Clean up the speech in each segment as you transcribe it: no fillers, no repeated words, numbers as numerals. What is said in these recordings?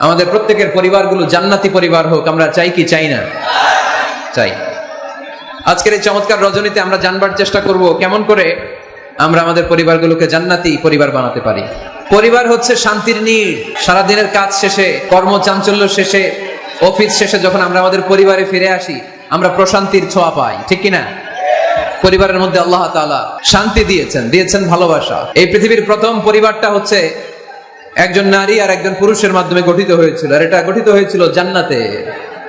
আমাদের প্রত্যেকের পরিবারগুলো জান্নাতি পরিবার হোক, আমরা চাই কি চাই না? চাই। আজকের এই চমৎকার রজনীতে আমরা জানবার চেষ্টা করব কেমন করে আমরা আমাদের পরিবারগুলোকে জান্নাতি পরিবার বানাতে পারি। পরিবার হচ্ছে শান্তির নীড়। সারাদিনের কাজ শেষে, কর্মচাঞ্চল্য শেষে, অফিস শেষে যখন আমরা আমাদের পরিবারে ফিরে আসি, আমরা প্রশান্তির ছোঁয়া পাই, ঠিক কিনা? পরিবারের মধ্যে আল্লাহ তাআলা শান্তি দিয়েছেন ভালোবাসা। এই পৃথিবীর প্রথম পরিবারটা হচ্ছে একজন নারী আর একজন পুরুষের মাধ্যমে গঠিত হয়েছিল, আর এটা গঠিত হয়েছিল জান্নাতে।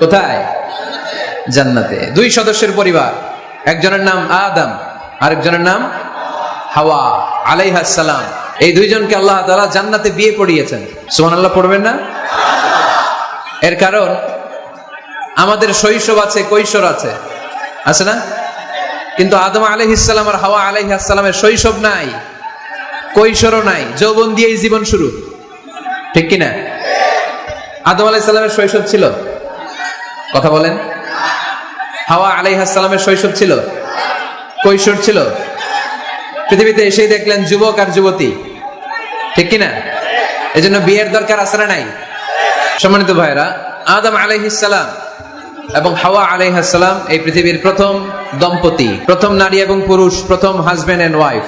কোথায়? জান্নাতে। দুই সদস্যের পরিবার, একজনের নাম আদম, আরেকজনের নাম হাওয়া আলাইহাস সালাম। এই দুইজনকে আল্লাহ তাআলা জান্নাতে বিয়ে পড়িয়েছেন। সুবহানাল্লাহ পড়বেন না? এর কারণ আমাদের শৈশব আছে, কৈশোর আছে, আছে না? কিন্তু আদম আলাইহিস সালাম আর হাওয়া আলাইহাস সালামের শৈশব নাই, কৈশোরও নাই, যৌবন দিয়েই জীবন শুরু, ঠিক কিনা? আদম আলাইহিস সালামের শৈশব ছিল? কথা বলেন। হাওয়া আলাইহিস সালামের শৈশব ছিল? কৈশোর ছিল? পৃথিবীতে এসেই দেখলেন যুবক আর যুবতী, ঠিক কিনা? এজন্য বিয়ের দরকার আছে না নাই? সম্মানিত ভাইরা, আদম আলাইহিস সালাম এবং হাওয়া আলাইহিস সালাম এই পৃথিবীর প্রথম দম্পতি, প্রথম নারী এবং পুরুষ, প্রথম হাজবেন্ড এন্ড ওয়াইফ।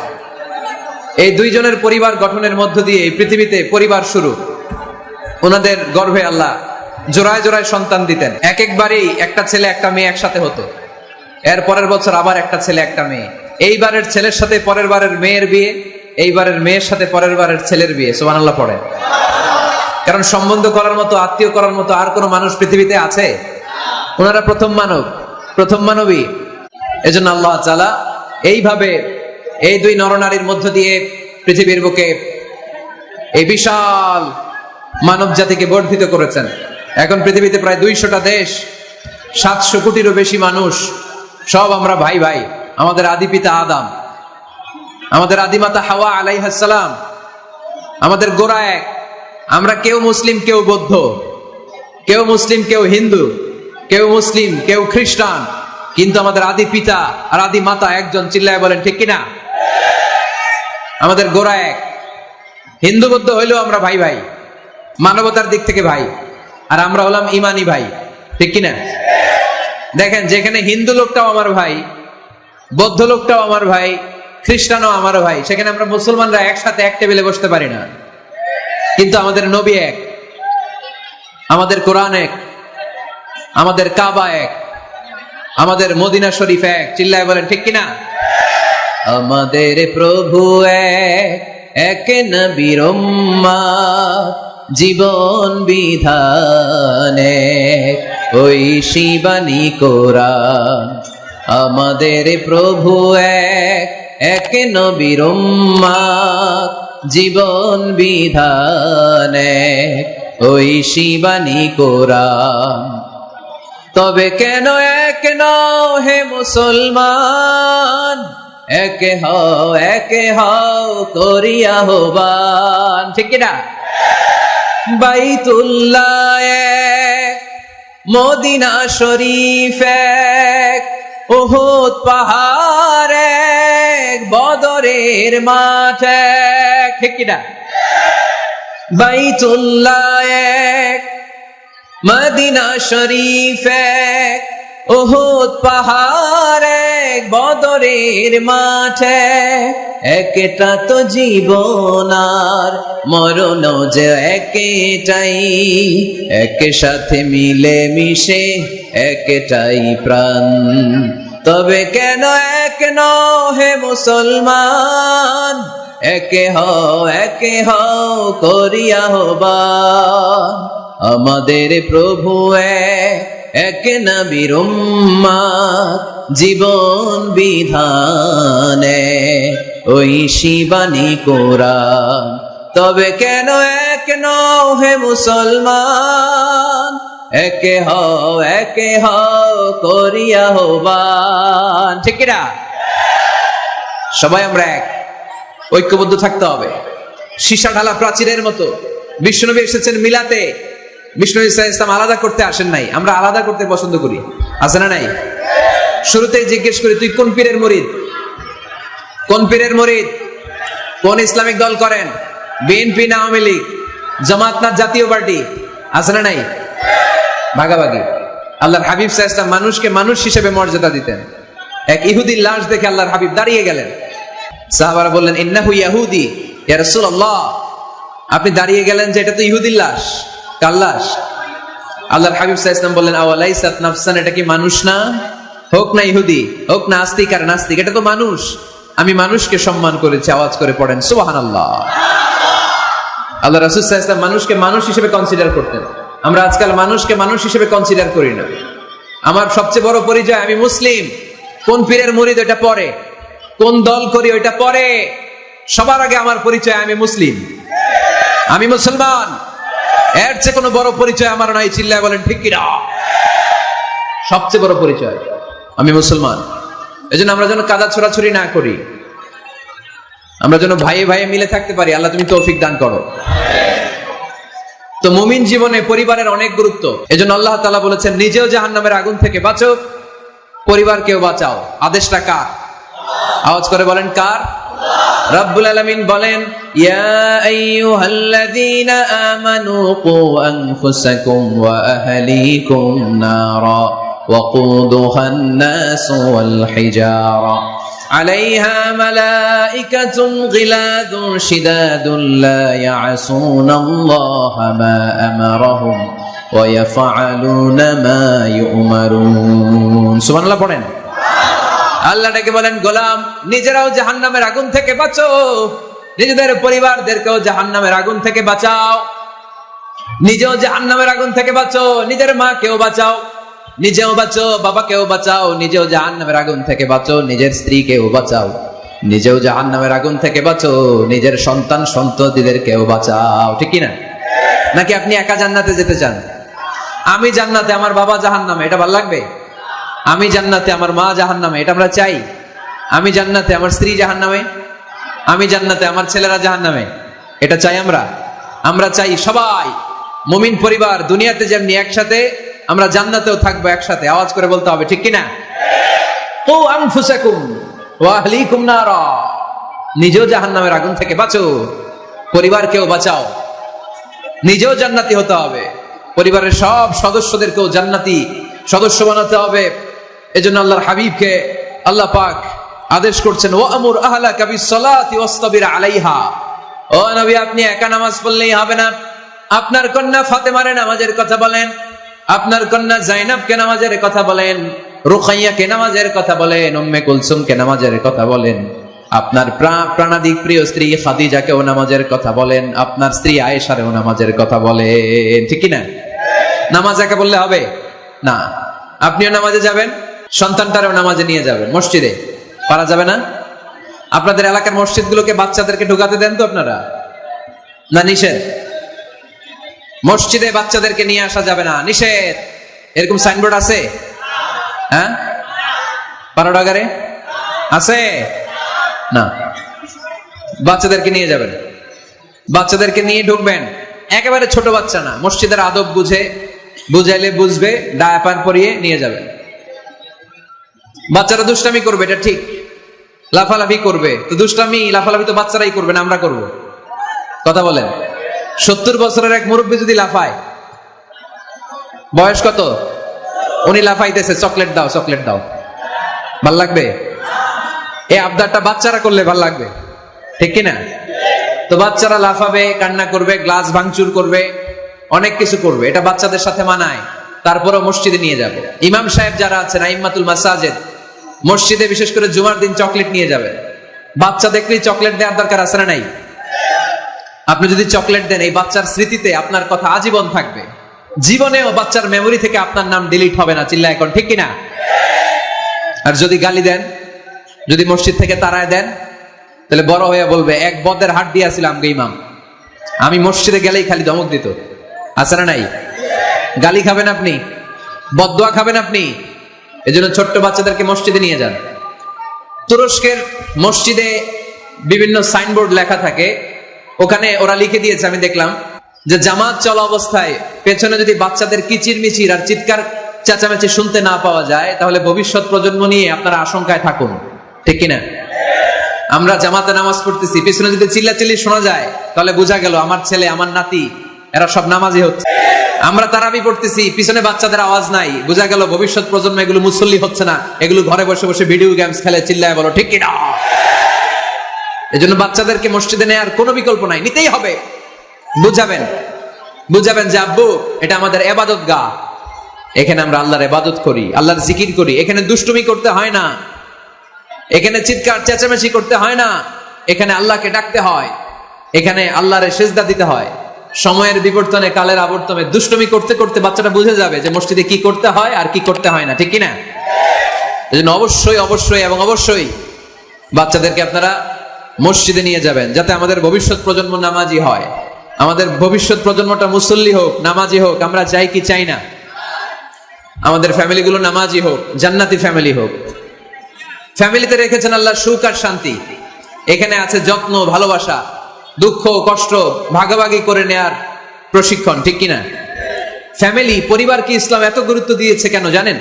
এই দুইজনের পরিবার গঠনের মধ্য দিয়ে এই পৃথিবীতে পরিবার শুরু। ওনাদের গর্ভে আল্লাহ জোড়ায় জোড়ায় সন্তান দিতেন। একবারেই একটা ছেলে একটা মেয়ে একসাথে হতো। এর পরের বছর আবার একটা ছেলে একটা মেয়ে। এইবারের ছেলের সাথে পরের বারের মেয়ের বিয়ে, এইবারের মেয়ের সাথে পরের বারের ছেলের বিয়ে। সুবহানাল্লাহ পড়ে। কারণ সম্বন্ধ করার মতো, আত্মীয় করার মতো আর কোনো মানুষ পৃথিবীতে আছে? ওনারা প্রথম মানব, প্রথম মানবী। এজন্য আল্লাহ তাআলা এইভাবে এই দুই নরনারীর মধ্য দিয়ে পৃথিবীর বুকে এই বিশাল মানব জাতিকে বর্ধিত করেছেন। এখন পৃথিবীতে প্রায় 200টা দেশ, 700 কোটিরও বেশি মানুষ, সব আমরা ভাই ভাই। আমাদের আদি পিতা আদম, আমাদের আদিমাতা হাওয়া আলাইহাস সালাম, আমাদের গোড়া এক। আমরা কেউ মুসলিম, কেউ বৌদ্ধ, কেউ মুসলিম, কেউ হিন্দু, কেউ মুসলিম, কেউ খ্রিস্টান, কিন্তু আমাদের আদি পিতা আর আদি মাতা একজন। চিল্লায় বলেন ঠিক কিনা? আমাদের গোড়া এক। হিন্দু বৌদ্ধ হইলেও আমরা ভাই ভাই, মানবতার দিক থেকে ভাই, আর আমরা হলাম ইমানি ভাই, ঠিক কিনা? দেখেন, যেখানে হিন্দু লোকটাও আমার ভাই, বৌদ্ধ লোকটাও আমার ভাই, খ্রিস্টানও আমার ভাই, সেখানে আমরা মুসলমানরা একসাথে এক টেবিলে বসতে পারি না। কিন্তু আমাদের নবী এক, আমাদের কোরআন এক, আমাদের কাবা এক, আমাদের মদিনা শরীফ এক। চিল্লায় বলেন ঠিক কিনা? আমাদের প্রভু এক, এক নবীর উম্মত, জীবন বিধান এক, ওই শিবানী কোরআন। আমাদের প্রভু এক, এক নবীর উম্মত, জীবন বিধান এক, ওই শিবানী কোরআন। তবে কেন এক নও হে মুসলমান, একে হও করিয়া আহ্বান, ঠিক কিনা? বাইতুল্লাহ এক, মদিনা শরীফ এক, উহুদ পাহাড় এক, বদরের মাঠ এক, ঠিক কিনা? বাইতুল্লাহ এক, মদিনা শরীফ এক, উহুদ পাহাড় এক, বদরের মাঠ এক। একটা তো জীবন আর মরণ যে একটাই, একসাথে মিলে মিশে একটাই প্রাণ। তবে কেন এক নও হে মুসলমান, একে হও করিয়া আহ্বান। আমাদের প্রভু এক, এক নবীর উম্মত, জীবন বিধান এক, ওই শিবানী কোরআন। তবে কেন এক নও হে মুসলমান, একে হও করিয়া আহ্বান, ঠিক কিনা? সবাই আমরা এক, ঐক্যবদ্ধ থাকতে হবে। সীসা ঢালা প্রাচীরের মতো বিশ্বনবী এসেছেন মিলাতে। বিষ্ণু ইসলাম আলাদা করতে আসেন নাই, আমরা আলাদা করতে পছন্দ করি, আছে না নাই? শুরুতেই জিজ্ঞেস করি, তুই কোন পীরের মুরিদ? কোন পীরের মুরিদ? কোন ইসলামিক দল করেন? বিএনপি না আওয়ামী লীগ? জামাত না জাতীয় পার্টি? আছে না নাই? ভাগাভাগি। আল্লাহর হাবিব সাল্লাল্লাহু আলাইহি ওয়াসাল্লাম মানুষকে মানুষ হিসেবে মর্যাদা দিতেন। এক ইহুদির লাশ দেখে আল্লাহর হাবিব দাঁড়িয়ে গেলেন। সাহাবারা বললেন, ইন্নাহু ইয়াহুদি, ইয়া রাসূলুল্লাহ, আপনি দাঁড়িয়ে গেলেন যে এটা তো ইহুদির লাশ। কার লাশ? আল্লাহর হাবিব সাল্লাল্লাহু আলাইহি ওয়াসাল্লাম বললেন, আওয়ালাইসাত নাফসান, এটা কি মানুষ না? হোক না ইহুদি, হোক না আস্তিক আর নাস্তিক, এটা তো মানুষ। আমি মানুষকে সম্মান করেছি। আওয়াজ করে পড়েন সুবহানাল্লাহ। আল্লাহ রাসূল সাল্লাল্লাহু আলাইহি ওয়াসাল্লাম মানুষকে মানুষ হিসেবে কনসিডার করতেন। আমরা আজকাল মানুষকে মানুষ হিসেবে কনসিডার করি না। আমার সবচেয়ে বড় পরিচয় আমি মুসলিম। কোন পীরের মুরিদ ওটা পরে, কোন দল করি ওইটা পরে, সবার আগে আমার পরিচয় আমি মুসলিম, আমি মুসলমান। এর চেয়ে কোনো বড় পরিচয় আমার নাই। চিল্লায় বলেন ঠিক কিনা? সবচেয়ে বড় পরিচয় আমি মুসলমান। এজন্য আমরা যেন কাদা ছোড়াছুরি না করি, আমরা যেন ভাইয়ে ভাইয়ে মিলে থাকতে পারি। আল্লাহ তুমি তৌফিক দান করো। তো মুমিন জীবনে পরিবারের অনেক গুরুত্ব। এজন্য আল্লাহ তাআলা বলেছেন, নিজেও জাহান্নামের আগুন থেকে বাঁচো, পরিবারকেও বাঁচাও। আদেশটা কার? আওয়াজ করে বলেন কার? রব্বুল আলামিন বলেন, ইয়া আইয়ুহাল্লাযীনা আমানু কু আনফুসাকুম ওয়া আহলিকুম নারা ওয়াকুদুহান নাস ওয়াল হিজারা আলাইহা মালাইকাতুন গিলাযুন শিদাদুন লা ইয়াসুনাল্লাহা মা আমারাহুম ওয়া ইয়াফআলুনা মা ইউমারুন। সুবহানাল্লাহ পড়েন। আল্লাহ ডেকে বলেন, গোলাম নিজেরাও জাহান্নামের আগুন থেকে বাঁচো, নিজেদের পরিবারদেরকেও জাহান্নামের আগুন থেকে বাঁচাও। নিজেও জাহান্নামের আগুন থেকে বাঁচো, নিজের মাকেও বাঁচাও, নিজেও বাঁচো, বাবাকেও বাঁচাও। নিজেও জাহান্নামের আগুন থেকে বাঁচো, নিজের স্ত্রীকেও বাঁচাও। নিজেও জাহান্নামের আগুন থেকে বাঁচো, নিজের সন্তান সন্ততিদেরকেও বাঁচাও। ঠিক কি না? নাকি আপনি একা জান্নাতে যেতে চান? আমি জান্নাতে, আমার বাবা জাহান্নামে, এটা ভালো লাগবে? আমি জান্নাতে, আমার মা জাহান্নামে, এটা আমরা চাই? আমি জান্নাতে, আমার স্ত্রী জাহান্নামে, আমি জান্নাতে, আমার ছেলেরা জাহান্নামে, এটা চাই আমরা? আমরা চাই সবাই মুমিন পরিবার দুনিয়াতে যেমনি একসাথে, আমরা জান্নাতেও থাকবো একসাথে। আওয়াজ করে বলতে হবে ঠিক কিনা? কু আনফুসাকুম ওয়া আহলিকুম নারা, নিজেও জাহান্নামের আগুন থেকে বাঁচো, পরিবারকেও বাঁচাও। নিজেও জান্নাতি হতে হবে, পরিবারের সব সদস্যদেরকেও জান্নাতি সদস্য বানাতে হবে। এজন্য আল্লাহর হাবিবকে আল্লাহ পাক আদেশ করছেন, ওয়ামুর আহলাকা বিসসালাতি ওয়াসতাবির আলাইহা। ও নবী, আপনি একা নামাজ পড়লেই হবে না, আপনার কন্যা ফাতেমারে নামাজের কথা বলেন, আপনার কন্যা জাইনাবকে নামাজের কথা বলেন, রুকাইয়াকে নামাজের কথা বলেন, উম্মে কুলসুমকে নামাজের কথা বলেন, আপনার প্রাণাধিক প্রিয় স্ত্রী খাদিজাকেও নামাজের কথা বলেন, আপনার স্ত্রী আয়েশারেও নামাজের কথা বলেন। ঠিক কি না? নামাজ একা বললে হবে না। আপনিও নামাজে যাবেন, সন্তানটারেও নামাজে নিয়ে যাবেন। মসজিদে পারা যাবে না? আপনাদের এলাকার মসজিদগুলোকে বাচ্চাদেরকে ঢুকাতে দেন তো আপনারা? না নিষেধ? মসজিদে বাচ্চাদেরকে নিয়ে আসা যাবে না, নিষেধ। এরকম সাইনবোর্ড আছে? হ্যাঁ, পারাডাগারে আছে না? বাচ্চাদেরকে নিয়ে যাবেন, বাচ্চাদেরকে নিয়ে ঢুকবেন। একেবারে ছোট বাচ্চা না, মসজিদের আদব বুঝাইলে বুঝবে, ডায়াপার পরিয়ে নিয়ে যাবেন। বাচ্চারা দুষ্টামি করবে, এটা ঠিক, লাফালাফি করবে, তো দুষ্টামি লাফালাফি তো বাচ্চারাই করবে না, আমরা করব? কথা বলেন। 70 বছরের এক মুরব্বী যদি লাফায়, বয়স কত, উনি লাফাইতেছে, চকলেট দাও চকলেট দাও, ভাল লাগবে? এই আবদারটা বাচ্চারা করলে ভাল লাগবে, ঠিক কিনা? তো বাচ্চারা লাফাবে, কান্না করবে, গ্লাস ভাঙচুর করবে, অনেক কিছু করবে, এটা বাচ্চাদের সাথে মানায়। তারপরও মসজিদে নিয়ে যাবে। ইমাম সাহেব যারা আছেন, আইম্মাতুল মাসাজিদ, মসজিদে বিশেষ করে জুমার দিন চকলেট নিয়ে যাবে। বাচ্চা দেখলেই চকলেট দেওয়ার দরকার আছে না নাই? আপনি যদি চকলেট দেন, এই বাচ্চার স্মৃতিতে আপনার কথা আজীবন থাকবে, জীবনেও বাচ্চার মেমোরি থেকে আপনার নাম ডিলিট হবে না। চিল্লা এখন ঠিক কিনা? আর যদি গালি দেন, যদি মসজিদ থেকে তাড়ায় দেন, তাহলে বড় হয়ে বলবে, এক বদের হাট দিয়েছিলাম গে ইমাম, আমি মসজিদে গেলেই খালি ধমক দিত। আছে না নাই? গালি খাবেন আপনি, বদদোয়া খাবেন আপনি। এজন্য ছোট্ট বাচ্চাদেরকে মসজিদে নিয়ে যান। তুরস্কের মসজিদে বিভিন্ন সাইনবোর্ড লেখা থাকে, ওখানে ওরা লিখে দিয়েছে, আমি দেখলাম, যে জামাত চলা অবস্থায় পেছনে যদি বাচ্চাদের কিচির মিচির আর চিৎকার চেঁচামেচি শুনতে না পাওয়া যায়, তাহলে ভবিষ্যৎ প্রজন্ম নিয়ে আপনারা আশঙ্কায় থাকুন। ঠিক কিনা? আমরা জামাতে নামাজ পড়তেছি, পেছনে যদি চিল্লাচিল্লি শোনা যায়, তাহলে বোঝা গেল আমার ছেলে, আমার নাতি, এরা সব নামাজি হচ্ছে। আমরা তারাবি পড়তেছি, পিছনে বাচ্চাদের আওয়াজ নাই, বোঝা গেল ভবিষ্যৎ প্রজন্ম এগুলো মুসল্লি হচ্ছে না, এগুলো ঘরে বসে বসে ভিডিও গেমস খেলে, চিল্লায় বলো ঠিক কিনা। এজন্য বাচ্চাদেরকে মসজিদে নেওয়ার কোনো বিকল্প নাই, নিতেই হবে। বুঝাবেন যে আব্বু এটা আমাদের ইবাদত গাহ, এখানে আমরা আল্লাহর ইবাদত করি, আল্লাহর জিকির করি, এখানে দুষ্টুমি করতে হয় না, এখানে চিৎকার চেঁচামেচি করতে হয় না, এখানে আল্লাহকে ডাকতে হয়, এখানে আল্লাহরে সিজদা দিতে হয়। সময়ের বিবর্তনে, কালের আবর্তনে দুষ্টুমি করতে করতে বাচ্চাটা বুঝে যাবে যে মসজিদে কি করতে হয় আর কি করতে হয় না, ঠিক কিনা? এজন্য অবশ্যই বাচ্চাদেরকে আপনারা মসজিদে নিয়ে যাবেন, যাতে আমাদের ভবিষ্যৎ প্রজন্ম নামাজি হয়, আমাদের ভবিষ্যৎ প্রজন্মটা মুসল্লি হোক, নামাজি হোক। আমরা চাই কি চাই না আমাদের ফ্যামিলিগুলো নামাজি হোক, জান্নাতি ফ্যামিলি হোক। ফ্যামিলিতে রেখেছেন আল্লাহ সুখ আর শান্তি, এখানে আছে যত্ন, ভালোবাসা, দুঃখ কষ্ট ভাগাভাগি করে নেয়ার প্রশিক্ষণ, ঠিক কিনা? ফ্যামিলি, পরিবারকে ইসলাম এত গুরুত্ব দিয়েছে কেন জানেন?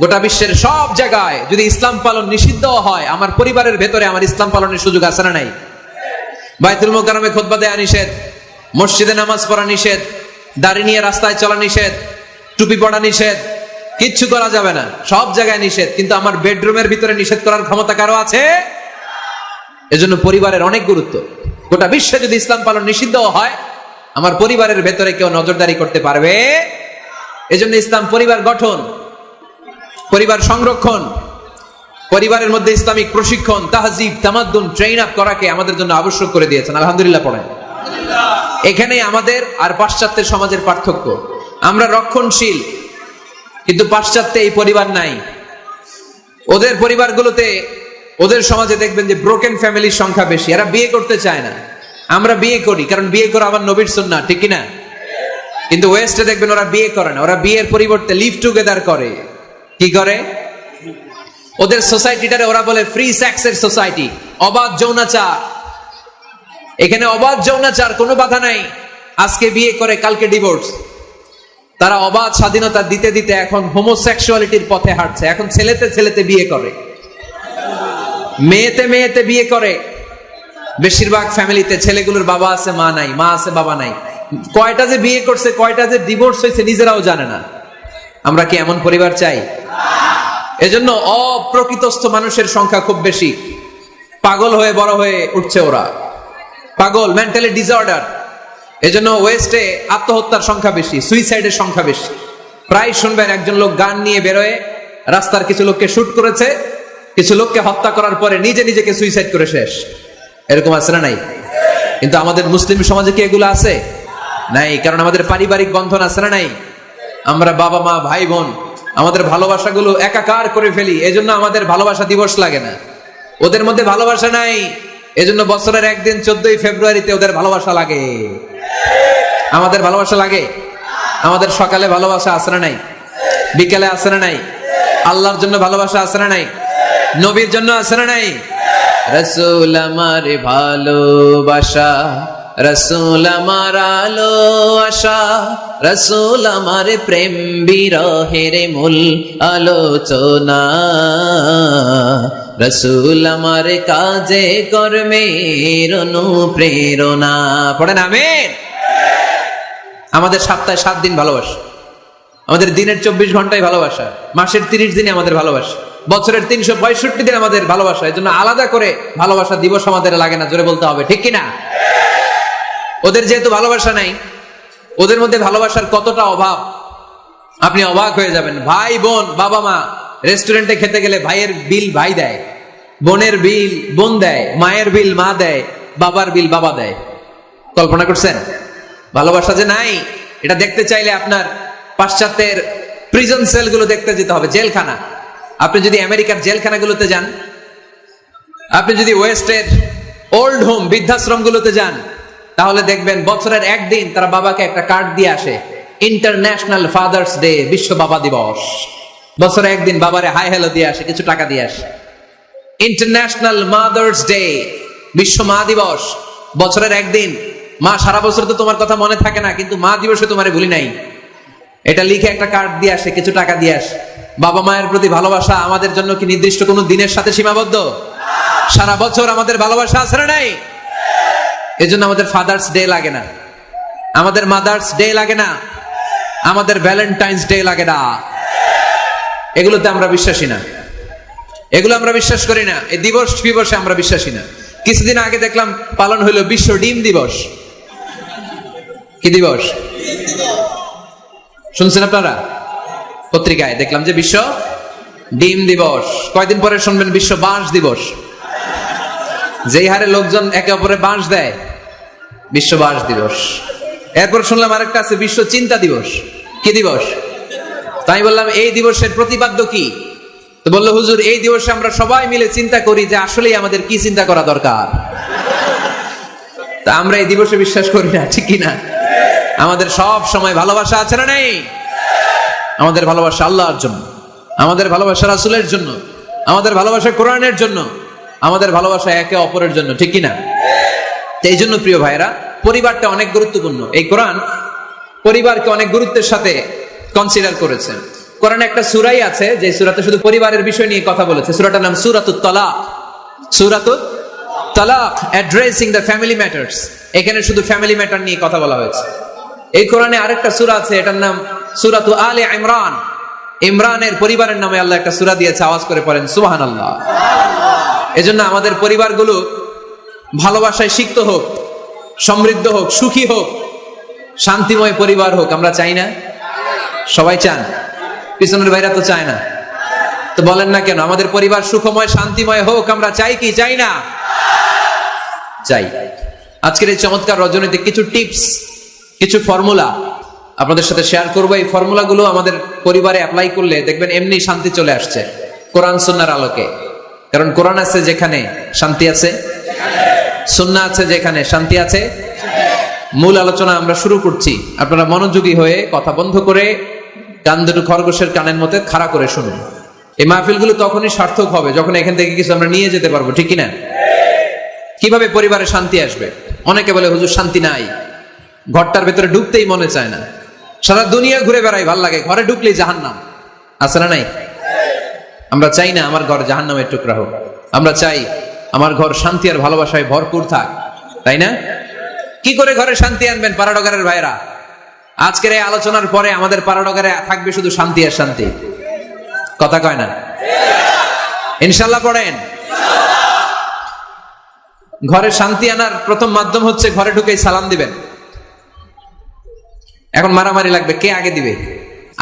গোটা বিশ্বের সব জায়গায় যদি ইসলাম পালন নিষিদ্ধ হয়, আমার পরিবারের ভেতরে আমার ইসলাম পালনের সুযোগ আছে না নাই? বাইতুল মুকাররমে খুতবা দেয়া নিষেধ, মসজিদে নামাজ পড়া নিষেধ, দাড়ি নিয়ে রাস্তায় চলা নিষেধ, টুপি পড়া নিষেধ, কিচ্ছু করা যাবে না, সব জায়গায় নিষেধ। কিন্তু আমার বেডরুমের ভিতরে নিষেধ করার ক্ষমতা কারো আছে? এজন্য পরিবারের অনেক গুরুত্ব। গোটা বিশ্বে যদি ইসলাম পালন নিষিদ্ধ হয়, আমার পরিবারের ভেতরে কেউ নজরদারি করতে পারবে? এজন্য ইসলাম পরিবার গঠন, পরিবার সংরক্ষণ, পরিবারের মধ্যে ইসলামিক প্রশিক্ষণ, তাহজিব, তামাদ্দুন ট্রেন আপ করাকে আমাদের জন্য আবশ্যক করে দিয়েছেন। আলহামদুলিল্লাহ পড়েন। এখানে আমাদের আর পাশ্চাত্যের সমাজের পার্থক্য। আমরা রক্ষণশীল, কিন্তু পাশ্চাত্যে এই পরিবার নাই। ওদের পরিবারগুলোতে, ওদের সমাজে দেখবেন যে ব্রোকেন ফ্যামিলির সংখ্যা বেশি, এরা বিয়ে করতে চায় না। আমরা বিয়ে করি, কারণ বিয়ে করা আমার নবীর সুন্নাহ, ঠিক কিনা? কিন্তু ওয়েস্টে দেখবেন ওরা বিয়ে করে না, ওরা বিয়ের পরিবর্তে লিভ টুগেদার করে। কি করে? ওদের সোসাইটিটারে ওরা বলে ফ্রি সেক্সের সোসাইটি, অবাধ যৌনাচার। এখানে অবাধ যৌনাচার, কোনো বাধা নাই। আজকে বিয়ে করে কালকে ডিভোর্স। তারা অবাধ স্বাধীনতা দিতে দিতে এখন হোমোসেক্সুয়ালিটির পথে হাঁটছে। এখন ছেলেতে ছেলেতে বিয়ে করে, মেয়েতে মেয়েতে বিয়ে করে। বেশিরভাগ ফ্যামিলিতে ছেলেগুলোর বাবা আছে মা নাই, মা আছে বাবা নাই। কয়টা যে বিয়ে করছে, কয়টা যে ডিভোর্স হয়েছে নিজেরাও জানে না। আমরা কি এমন পরিবার চাই? এজন্য অপ্রকৃতস্থ মানুষের সংখ্যা খুব বেশি। পাগল হয়ে বড় হয়ে উঠছে ওরা, পাগল, মেন্টালি ডিসঅর্ডার। এজন্য ওয়েস্টে আত্মহত্যার সংখ্যা বেশি, সুইসাইডের সংখ্যা বেশি। প্রায় শুনবেন একজন লোক গান নিয়ে বেরোয়, রাস্তার কিছু লোককে শুট করেছে, কিছু লোককে হত্যা করার পরে নিজে নিজেকে সুইসাইড করে শেষ। এরকম আছে না নাই? কিন্তু আমাদের মুসলিম সমাজে কি এগুলো আছে? নাই। কারণ আমাদের পারিবারিক বন্ধন আছে না নাই? আমরা বাবা মা ভাই বোন আমাদের ভালোবাসাগুলো একাকার করে ফেলি, এজন্য আমাদের ভালোবাসা দিবস লাগে না। ওদের মধ্যে ভালোবাসা নাই, এজন্য বছরের একদিন 14ই ফেব্রুয়ারিতে ওদের ভালোবাসা লাগে। আমাদের ভালোবাসা লাগে? আমাদের সকালে ভালোবাসা আছে না নাই? বিকেলে আছে না নাই? আল্লাহর জন্য ভালোবাসা আছে না নাই? নবীর জন্য আছে না নাই? রাসূল আমার ভালোবাসা, রাসূল আমার আলো আশা, রাসূল আমার প্রেম বিরহের মূল আলোচনা, রাসূল আমার কাজে কর্মের অনুপ্রেরণা। পড়েন আমিন। আমাদের সপ্তাহে 7 দিন ভালোবাসা, আমাদের দিনের 24 ঘন্টায় ভালোবাসা, মাসের 30 দিনে আমাদের ভালোবাসা, বছরের 365 দিন আমাদের ভালোবাসা। এই জন্য আলাদা করে ভালোবাসা দিবস আমাদের লাগে না, জোরে বলতে হবে, ঠিক কিনা? ওদের যেহেতু ভালোবাসা নাই, ওদের মধ্যে ভালোবাসার কতটা অভাব আপনি অবাক হয়ে যাবেন। ভাই বোন, বাবা মা রেস্টুরেন্টে খেতে গেলে ভাইয়ের বিল ভাই দেয়, বোনের বিল বোন দেয়, মায়ের বিল মা দেয়, বাবার বিল বাবা দেয়। কল্পনা করছেন? ভালোবাসা যে নাই, এটা দেখতে চাইলে আপনার পাশ্চাত্যের প্রিজন সেলগুলো দেখতে যেতে হবে, জেলখানা। আপনি যদি আমেরিকার জেলখানাগুলোতে যান, আপনি যদি ওয়েস্টের ওল্ড হোম বৃদ্ধাশ্রম গুলোতে যান, তাহলে দেখবেন বছরের একদিন তারা বাবাকে একটা কার্ড দিয়ে আসে, ইন্টারন্যাশনাল ফাদার্স ডে, বিশ্ব বাবা দিবস। বছরে একদিন বাবারে হাই হ্যালো দিয়ে আসে, কিছু টাকা দিয়ে আসে। ইন্টারন্যাশনাল মাদার্স ডে, বিশ্ব মা দিবস। বছরের একদিন। মা, সারা বছর তো তোমার কথা মনে থাকে না, কিন্তু মা দিবসে তোমারে ভুলি নাই, এটা লিখে একটা কার্ড দিয়ে আসে, কিছু টাকা দিয়ে আসে। বাবা মায়ের প্রতি ভালোবাসা আমাদের জন্য কি নির্দিষ্ট কোনো দিনের সাথে সীমাবদ্ধ? সারা বছর আমাদের ভালোবাসা আছে না নাই? এজন্য আমাদের ফাদার্স ডে লাগে না, আমাদের মাদার্স ডে লাগে না। আমাদের ভ্যালেন্টাইন্স ডে লাগে না, এগুলোতে আমরা বিশ্বাসী না, এগুলো আমরা বিশ্বাস করি না। এই দিবস দিবসে আমরা বিশ্বাসী না। কিছুদিন আগে দেখলাম পালন হইল বিশ্ব ডিম দিবস। কি দিবস শুনছেন আপনারা? পত্রিকায় দেখলাম যে বিশ্ব ডিম দিবস। কয়দিন পরে শুনবেন বিশ্ব বাঁশ দিবস। যেই হারে লোকজন একে অপরে বাঁশ দেয়, বিশ্ব বাঁশ দিবস। এরপর শুনলাম আরেকটা আছে বিশ্ব চিন্তা দিবস। কি দিবস? তাই বললাম এই দিবসের প্রতিপাদ্য কি? তো বললো হুজুর এই দিবসে আমরা সবাই মিলে চিন্তা করি যে আসলেই আমাদের কি চিন্তা করা দরকার। তা আমরা এই দিবসে বিশ্বাস করি না, ঠিক কিনা? আমাদের সব সময় ভালোবাসা আছে না নেই? আমাদের ভালোবাসা আল্লাহর জন্য, আমাদের ভালোবাসা রাসূলের জন্য, আমাদের ভালোবাসা কোরআনের জন্য, আমাদের ভালোবাসা একে অপরের জন্য, ঠিক কিনা? এই জন্য প্রিয় ভাইরা, পরিবারটা অনেক গুরুত্বপূর্ণ। এই কোরআন পরিবারকে অনেক গুরুত্বের সাথে কনসিডার করেছে। কোরআনে একটা সূরাই আছে যে সূরাতে শুধু পরিবারের বিষয় নিয়ে কথা বলেছে। সূরাটার নাম সূরাতুত তালাক। সূরাতুত তালাক, অ্যাড্রেসিং দ্য ফ্যামিলি ম্যাটার্স। এখানে শুধু ফ্যামিলি ম্যাটার নিয়ে কথা বলা হয়েছে। এই কোরআনে আরেকটা সূরা আছে, এটার নাম সূরাতু আলে ইমরান। ইমরানের পরিবারের নামে আল্লাহ একটা সূরা দিয়েছে। আওয়াজ করে পড়েন সুবহানাল্লাহ। এজন্য আমাদের পরিবারগুলো ভালোবাসায় সিক্ত হোক, সমৃদ্ধ হোক, সুখী হোক, শান্তিময় পরিবার হোক। আমরা চাই না? সবাই চান? পিছনের ভাইরা তো চায় না। তো বলেন না কেন? আমাদের পরিবার সুখময় শান্তিময় হোক আমরা চাই কি চাই না? চাই। আজকের এই চমৎকার রজনীতে কিছু টিপস, কিছু ফর্মুলা আপনাদের সাথে শেয়ার করবো। এই ফর্মুলাগুলো আমাদের পরিবারে অ্যাপ্লাই করলে দেখবেন এমনি শান্তি চলে আসছে কোরআন সুন্নাহর আলোকে। কারণ কোরআন আছে যেখানে শান্তি আছে, সুন্নাহ আছে যেখানে শান্তি আছে। মূল আলোচনা আমরা শুরু করছি। আপনারা মনোযোগী হয়ে কথা বন্ধ করে কান দুটো খরগোশের কানের মধ্যে খাড়া করে শুনুন। এই মাহফিলগুলো তখনই সার্থক হবে যখন এখান থেকে কিছু আমরা নিয়ে যেতে পারবো, ঠিক কিনা? কিভাবে পরিবারে শান্তি আসবে? অনেকে বলে হুজুর শান্তি নাই, ঘরটার ভেতরে ঢুকতেই মনে চায় না, সারা দুনিয়া ঘুরে বেড়াই, ভাল লাগে, ঘরে ঢুকলেই জাহান্নাম। আছে না নাই? আমরা চাই না আমার ঘর জাহান্নামের টুকরা হোক। আমরা চাই আমার ঘর শান্তি আর ভালোবাসায় ভরপুর থাক, তাই না? কি করে ঘরে শান্তি আনবেন পাড়াডগারের ভাইরা? আজকের এই আলোচনার পরে আমাদের পাড়াডগারে থাকবে শুধু শান্তি আর শান্তি। কথা কয় না? ইনশাআল্লাহ পড়েন। ঘরে শান্তি আনার প্রথম মাধ্যম হচ্ছে ঘরে ঢুকেই সালাম দিবেন। এখন মারামারি লাগবে, কে আগে দিবে?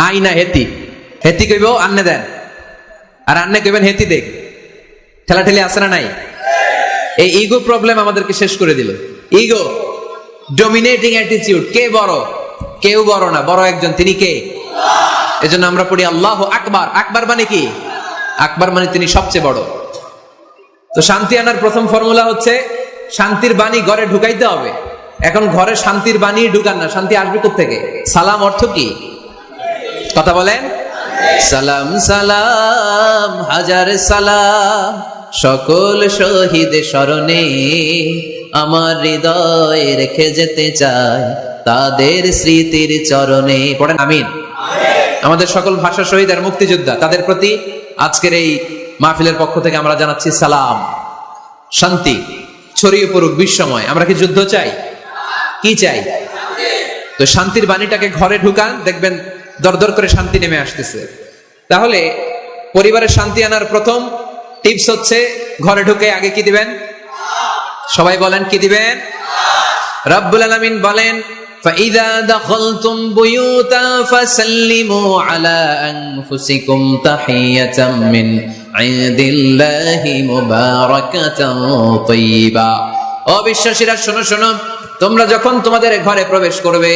আই না হেতি? হেতি কইব আন্নে দেন, আর আন্নে কইবেন হেতি দেখ। ঠেলাঠেলি আছে না নাই? এই ইগো প্রবলেম আমাদেরকে শেষ করে দিল। Ego, dominating attitude. কে বড়? কেউ বড় না, বড় একজন, তিনি কে? এজন্য আমরা পড়ি আল্লাহু আকবার। আকবার মানে কি? আকবার মানে তিনি সবচেয়ে বড়। তো শান্তি আনার প্রথম ফর্মুলা হচ্ছে শান্তির বাণী ঘরে ঢুকাইতে হবে। এখন ঘরে শান্তির বাণী ঢুকান না, শান্তি আসবে কোত্থেকে? সালাম অর্থ কি? কথা বলেন। সালাম সালাম হাজার সালাম সকল শহীদ স্মরণে, আমার হৃদয় রেখে যেতে চাই তাদের স্মৃতির চরণে। পড়েন আমিন। আমাদের সকল ভাষা শহীদ আর মুক্তিযোদ্ধা, তাদের প্রতি আজকের এই মাহফিলের পক্ষ থেকে আমরা জানাচ্ছি সালাম। শান্তি ছড়িয়ে পড়ুক বিশ্বময়। আমরা কি যুদ্ধ চাই? কি চাই? তো শান্তির বাণীটাকে ঘরে ঢুকান, দেখবেন দরদর করে শান্তি নেমে আসতেছে। তাহলে পরিবারের শান্তি আনার প্রথম টিপস হচ্ছে ঘরে ঢুকে আগে কি দিবেন? সবাই বলেন কি দিবেন? রব্বুল আলামিন বলেন فَإِذَا دَخَلْتُمْ بُيُوتًا فَسَلِّمُوا عَلَى أَنفُسِكُمْ تَحِيَّةً مِّنْ عِندِ اللَّهِ مُبَارَكَةً طَيِّبَةً। ও বিশ্বাসীরা শোনো শোনো, তোমরা যখন তোমাদের ঘরে প্রবেশ করবে,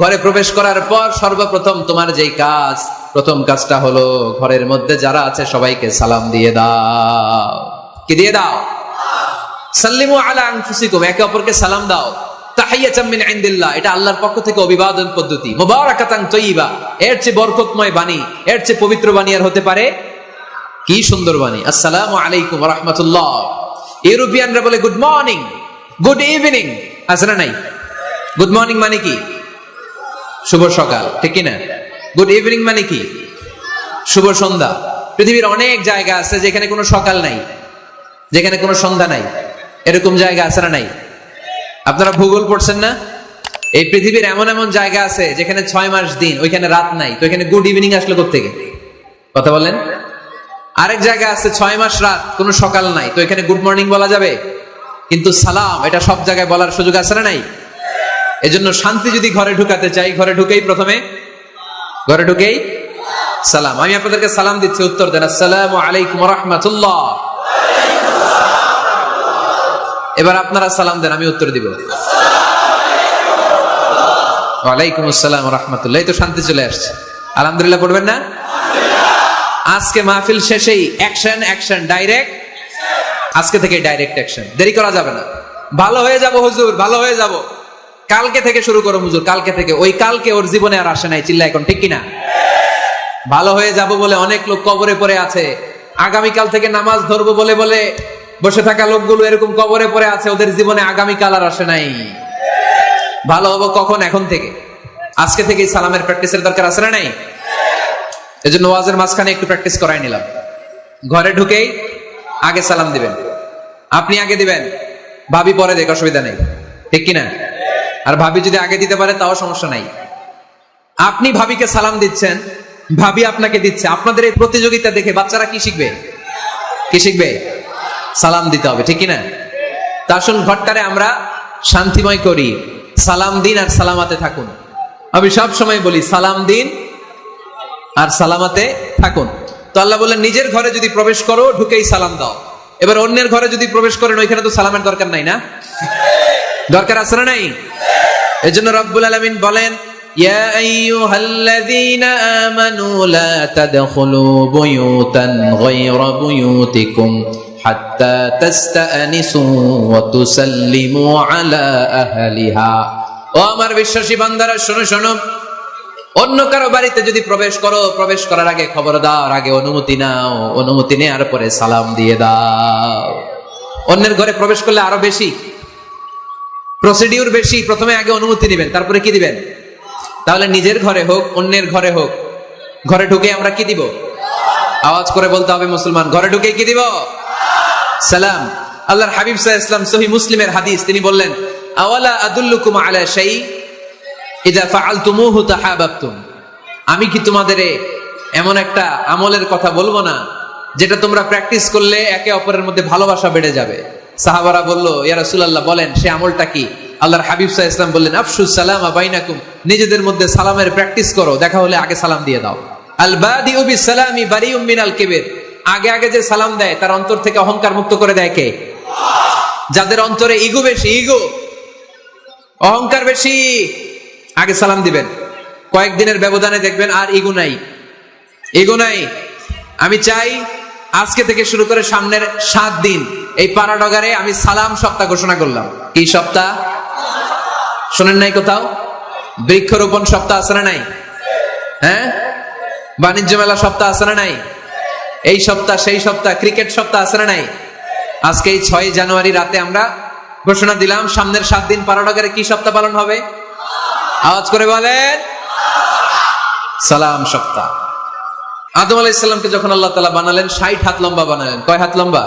ঘরে প্রবেশ করার পর সর্বপ্রথম তোমার যেই কাজ, প্রথম কাজটা হলো ঘরের মধ্যে যারা আছে সবাইকে সালাম দিয়ে দাও। কি দিয়ে দাও? সাল্লিমু আলা আনফুসিকুম, একে অপরকে সালাম দাও। তাহিয়াতাম মিন ইনদিল্লাহ, এটা আল্লাহর পক্ষ থেকে অভিবাদন পদ্ধতি। মুবারাকাতান তাইয়্যিবা, এর চেয়ে বরকতময় বাণী, এর চেয়ে পবিত্র বাণী আর হতে পারে? কি সুন্দর বাণী! আসসালামু আলাইকুম ওয়া রাহমাতুল্লাহ। ইউরোপিয়ানরা বলে গুড মর্নিং, গুড ইভিনিং, আছে না নাই? গুড মর্নিং মানে কি? শুভ সকাল, ঠিক কি না? গুড ইভিনিং মানে কি? শুভ সন্ধ্যা। পৃথিবীর অনেক জায়গা আছে যেখানে কোনো সকাল নাই, যেখানে কোনো সন্ধ্যা নাই। এরকম জায়গা আছে না নাই? আপনারা ভূগোল পড়ছেন না? এই পৃথিবীর এমন এমন জায়গা আছে যেখানে 6 মাস দিন, ওইখানে রাত নাই, তো এখানে গুড ইভিনিং আসলো কোত্থেকে? কথা বলেন। আরেক জায়গা আছে 6 মাস রাত, কোনো সকাল নাই, তো এখানে গুড মর্নিং বলা যাবে? কিন্তু সালাম এটা সব জায়গায় বলার সুযোগ আছে না নাই? এজন্য শান্তি যদি ঘরে ঢুকাতে চাই, ঘরে ঢুকেই সালাম। আমি আপনাদেরকে সালাম দিচ্ছি, উত্তর দেন। আসসালামু আলাইকুম ওয়া রাহমাতুল্লাহ। এবার আপনারা সালাম দেন, আমি উত্তর দিব। ওয়ালাইকুম আসসালাম ওয়া রাহমাতুল্লাহ। এই তো শান্তি চলে আসছে। আলহামদুলিল্লাহ পড়বেন না? আজকে মাহফিল শেষেই অ্যাকশন ডাইরেক্ট। আজকে থেকে ডাইরেক্ট অ্যাকশন, দেরি করা যাবে না। ভালো হয়ে যাব হুজুর, ভালো হয়ে যাব, কালকে থেকে শুরু করো হুজুর, কালকে থেকে। ওই কালকে ওর জীবনে আর আসে নাই, চিল্লা এখন, ঠিক কিনা? ভালো হয়ে যাব বলে অনেক লোক কবরে পড়ে আছে। আগামীকাল থেকে নামাজ ধরবো বলে বলে বসে থাকা লোকগুলো এরকম কবরে পড়ে আছে, ওদের জীবনে আগামীকাল আর আসে নাই। ভালো হবো কখন? এখন থেকে, আজকে থেকেই সালামের প্র্যাকটিসের দরকার আছে না নাই? এজন্য ওয়াজের মাঝখানে একটু প্র্যাকটিস করাই নিলাম। ঘরে ঢুকেই আগে সালাম দিবেন, আপনি আগে দিবেন, ভাবি পরে দেখ, অসুবিধা নেই, ঠিক কিনা? আর ভাবি যদি আগে দিতে পারে তাও সমস্যা নাই। আপনি ভাবিকে সালাম দিচ্ছেন, ভাবি আপনাকে দিচ্ছে। আপনাদের এই প্রতিযোগিতা দেখে বাচ্চারা কি শিখবে? সালাম দিতে হবে, ঠিক কিনা? তা আসুন ঘরটারে আমরা শান্তিময় করি, সালাম দিন আর সালামাতে থাকুন। আমি সব সময় বলি সালাম দিন আর সালামাতে থাকুন। তো আল্লাহ বললেন নিজের ঘরে যদি প্রবেশ করো ঢুকেই সালাম দাও। এবার অন্যের ঘরে যদি প্রবেশ করেন ওইখানে তো সালামের দরকার নাই না? দরকার আছে না নাই? এজন্য রব্বুল আলামিন বলেন, ইয়া আইয়ুহাল্লাযীনা আমানু লা তাদখুলু বুয়ুতান গায়রা বুয়ুতিকুম হাত্তা তাস্তানিসু ওয়া তুসাল্লিমু আলা আহলিহা। ও আমার বিশ্বাসী বান্দারা, শোনো, অন্য কারো বাড়িতে যদি প্রবেশ করো, প্রবেশ করার আগে খবরদার আগে অনুমতি নাও, অনুমতি নেওয়ার পরে সালাম দিয়ে দাও। অন্যের ঘরে প্রবেশ করলে আরো বেশি প্রসিডিউর বেশি, প্রথমে আগে অনুমতি নেবেন, তারপরে কি দিবেন? তাহলে নিজের ঘরে হোক অন্যের ঘরে হোক, ঘরে ঢুকে আমরা কি দিব? আওয়াজ করে বলতে হবে মুসলমান, ঘরে ঢুকে কি দিব? সালাম। আল্লাহর হাবিব সাল্লাল্লাহু আলাইহি ওয়াসাল্লাম সহিহ মুসলিমের হাদিস, তিনি বললেন, আওয়ালা আদুল্লুকুম আলা শাই ইযা ফাআলতুমুহু তাহাবাবতুম। আমি কি তোমাদের এমন একটা আমলের কথা বলবো না যেটা তোমরা প্র্যাকটিস করলে একে অপরের মধ্যে ভালোবাসা বেড়ে যাবে? সাহাবারা বলল, ইয়া রাসূলুল্লাহ বলেন, সে আমলটা কি? আল্লাহর হাবিব সাল্লাল্লাহু আলাইহি ওয়াসাল্লাম বললেন, আফশুস সালামা বাইনাকুম, নিজেদের মধ্যে সালামের প্র্যাকটিস করো, দেখা হলে আগে সালাম দিয়ে দাও। আল বাদিউ বিসসালামি বারিউম মিনাল কিবর, আগে যে সালাম দেয় তার অন্তর থেকে অহংকার মুক্ত করে দেয় কে? যাদের অন্তরে ইগো বেশি, অহংকার বেশি, আগে সালাম দিবেন। কয়েকদিনের ব্যবধানে দেখবেন আর ইগো নাই। আমি চাই আজকে থেকে শুরু করে সামনের 7 দিন এই পাড়াডগারে আমি সালাম সপ্তাহ ঘোষণা করলাম। কি সপ্তাহ? শোনেন নাই কোথাও? বৃক্ষরোপণ সপ্তাহ আছে না নাই? হ্যাঁ, বাণিজ্য মেলা সপ্তাহ আছে না নাই? এই সপ্তাহ সেই সপ্তাহ, ক্রিকেট সপ্তাহ আছে না নাই? আজকে এই 6 জানুয়ারি রাতে আমরা ঘোষণা দিলাম সামনের 7 দিন পাড়াডগারে কি সপ্তাহ পালন হবে? আওয়াজ করে বলেন, সালাম সপ্তাহ। আদম আলাইহিস সালামকে যখন আল্লাহ তাআলা বানালেন 60 হাত লম্বা বানালেন। কয় হাত লম্বা?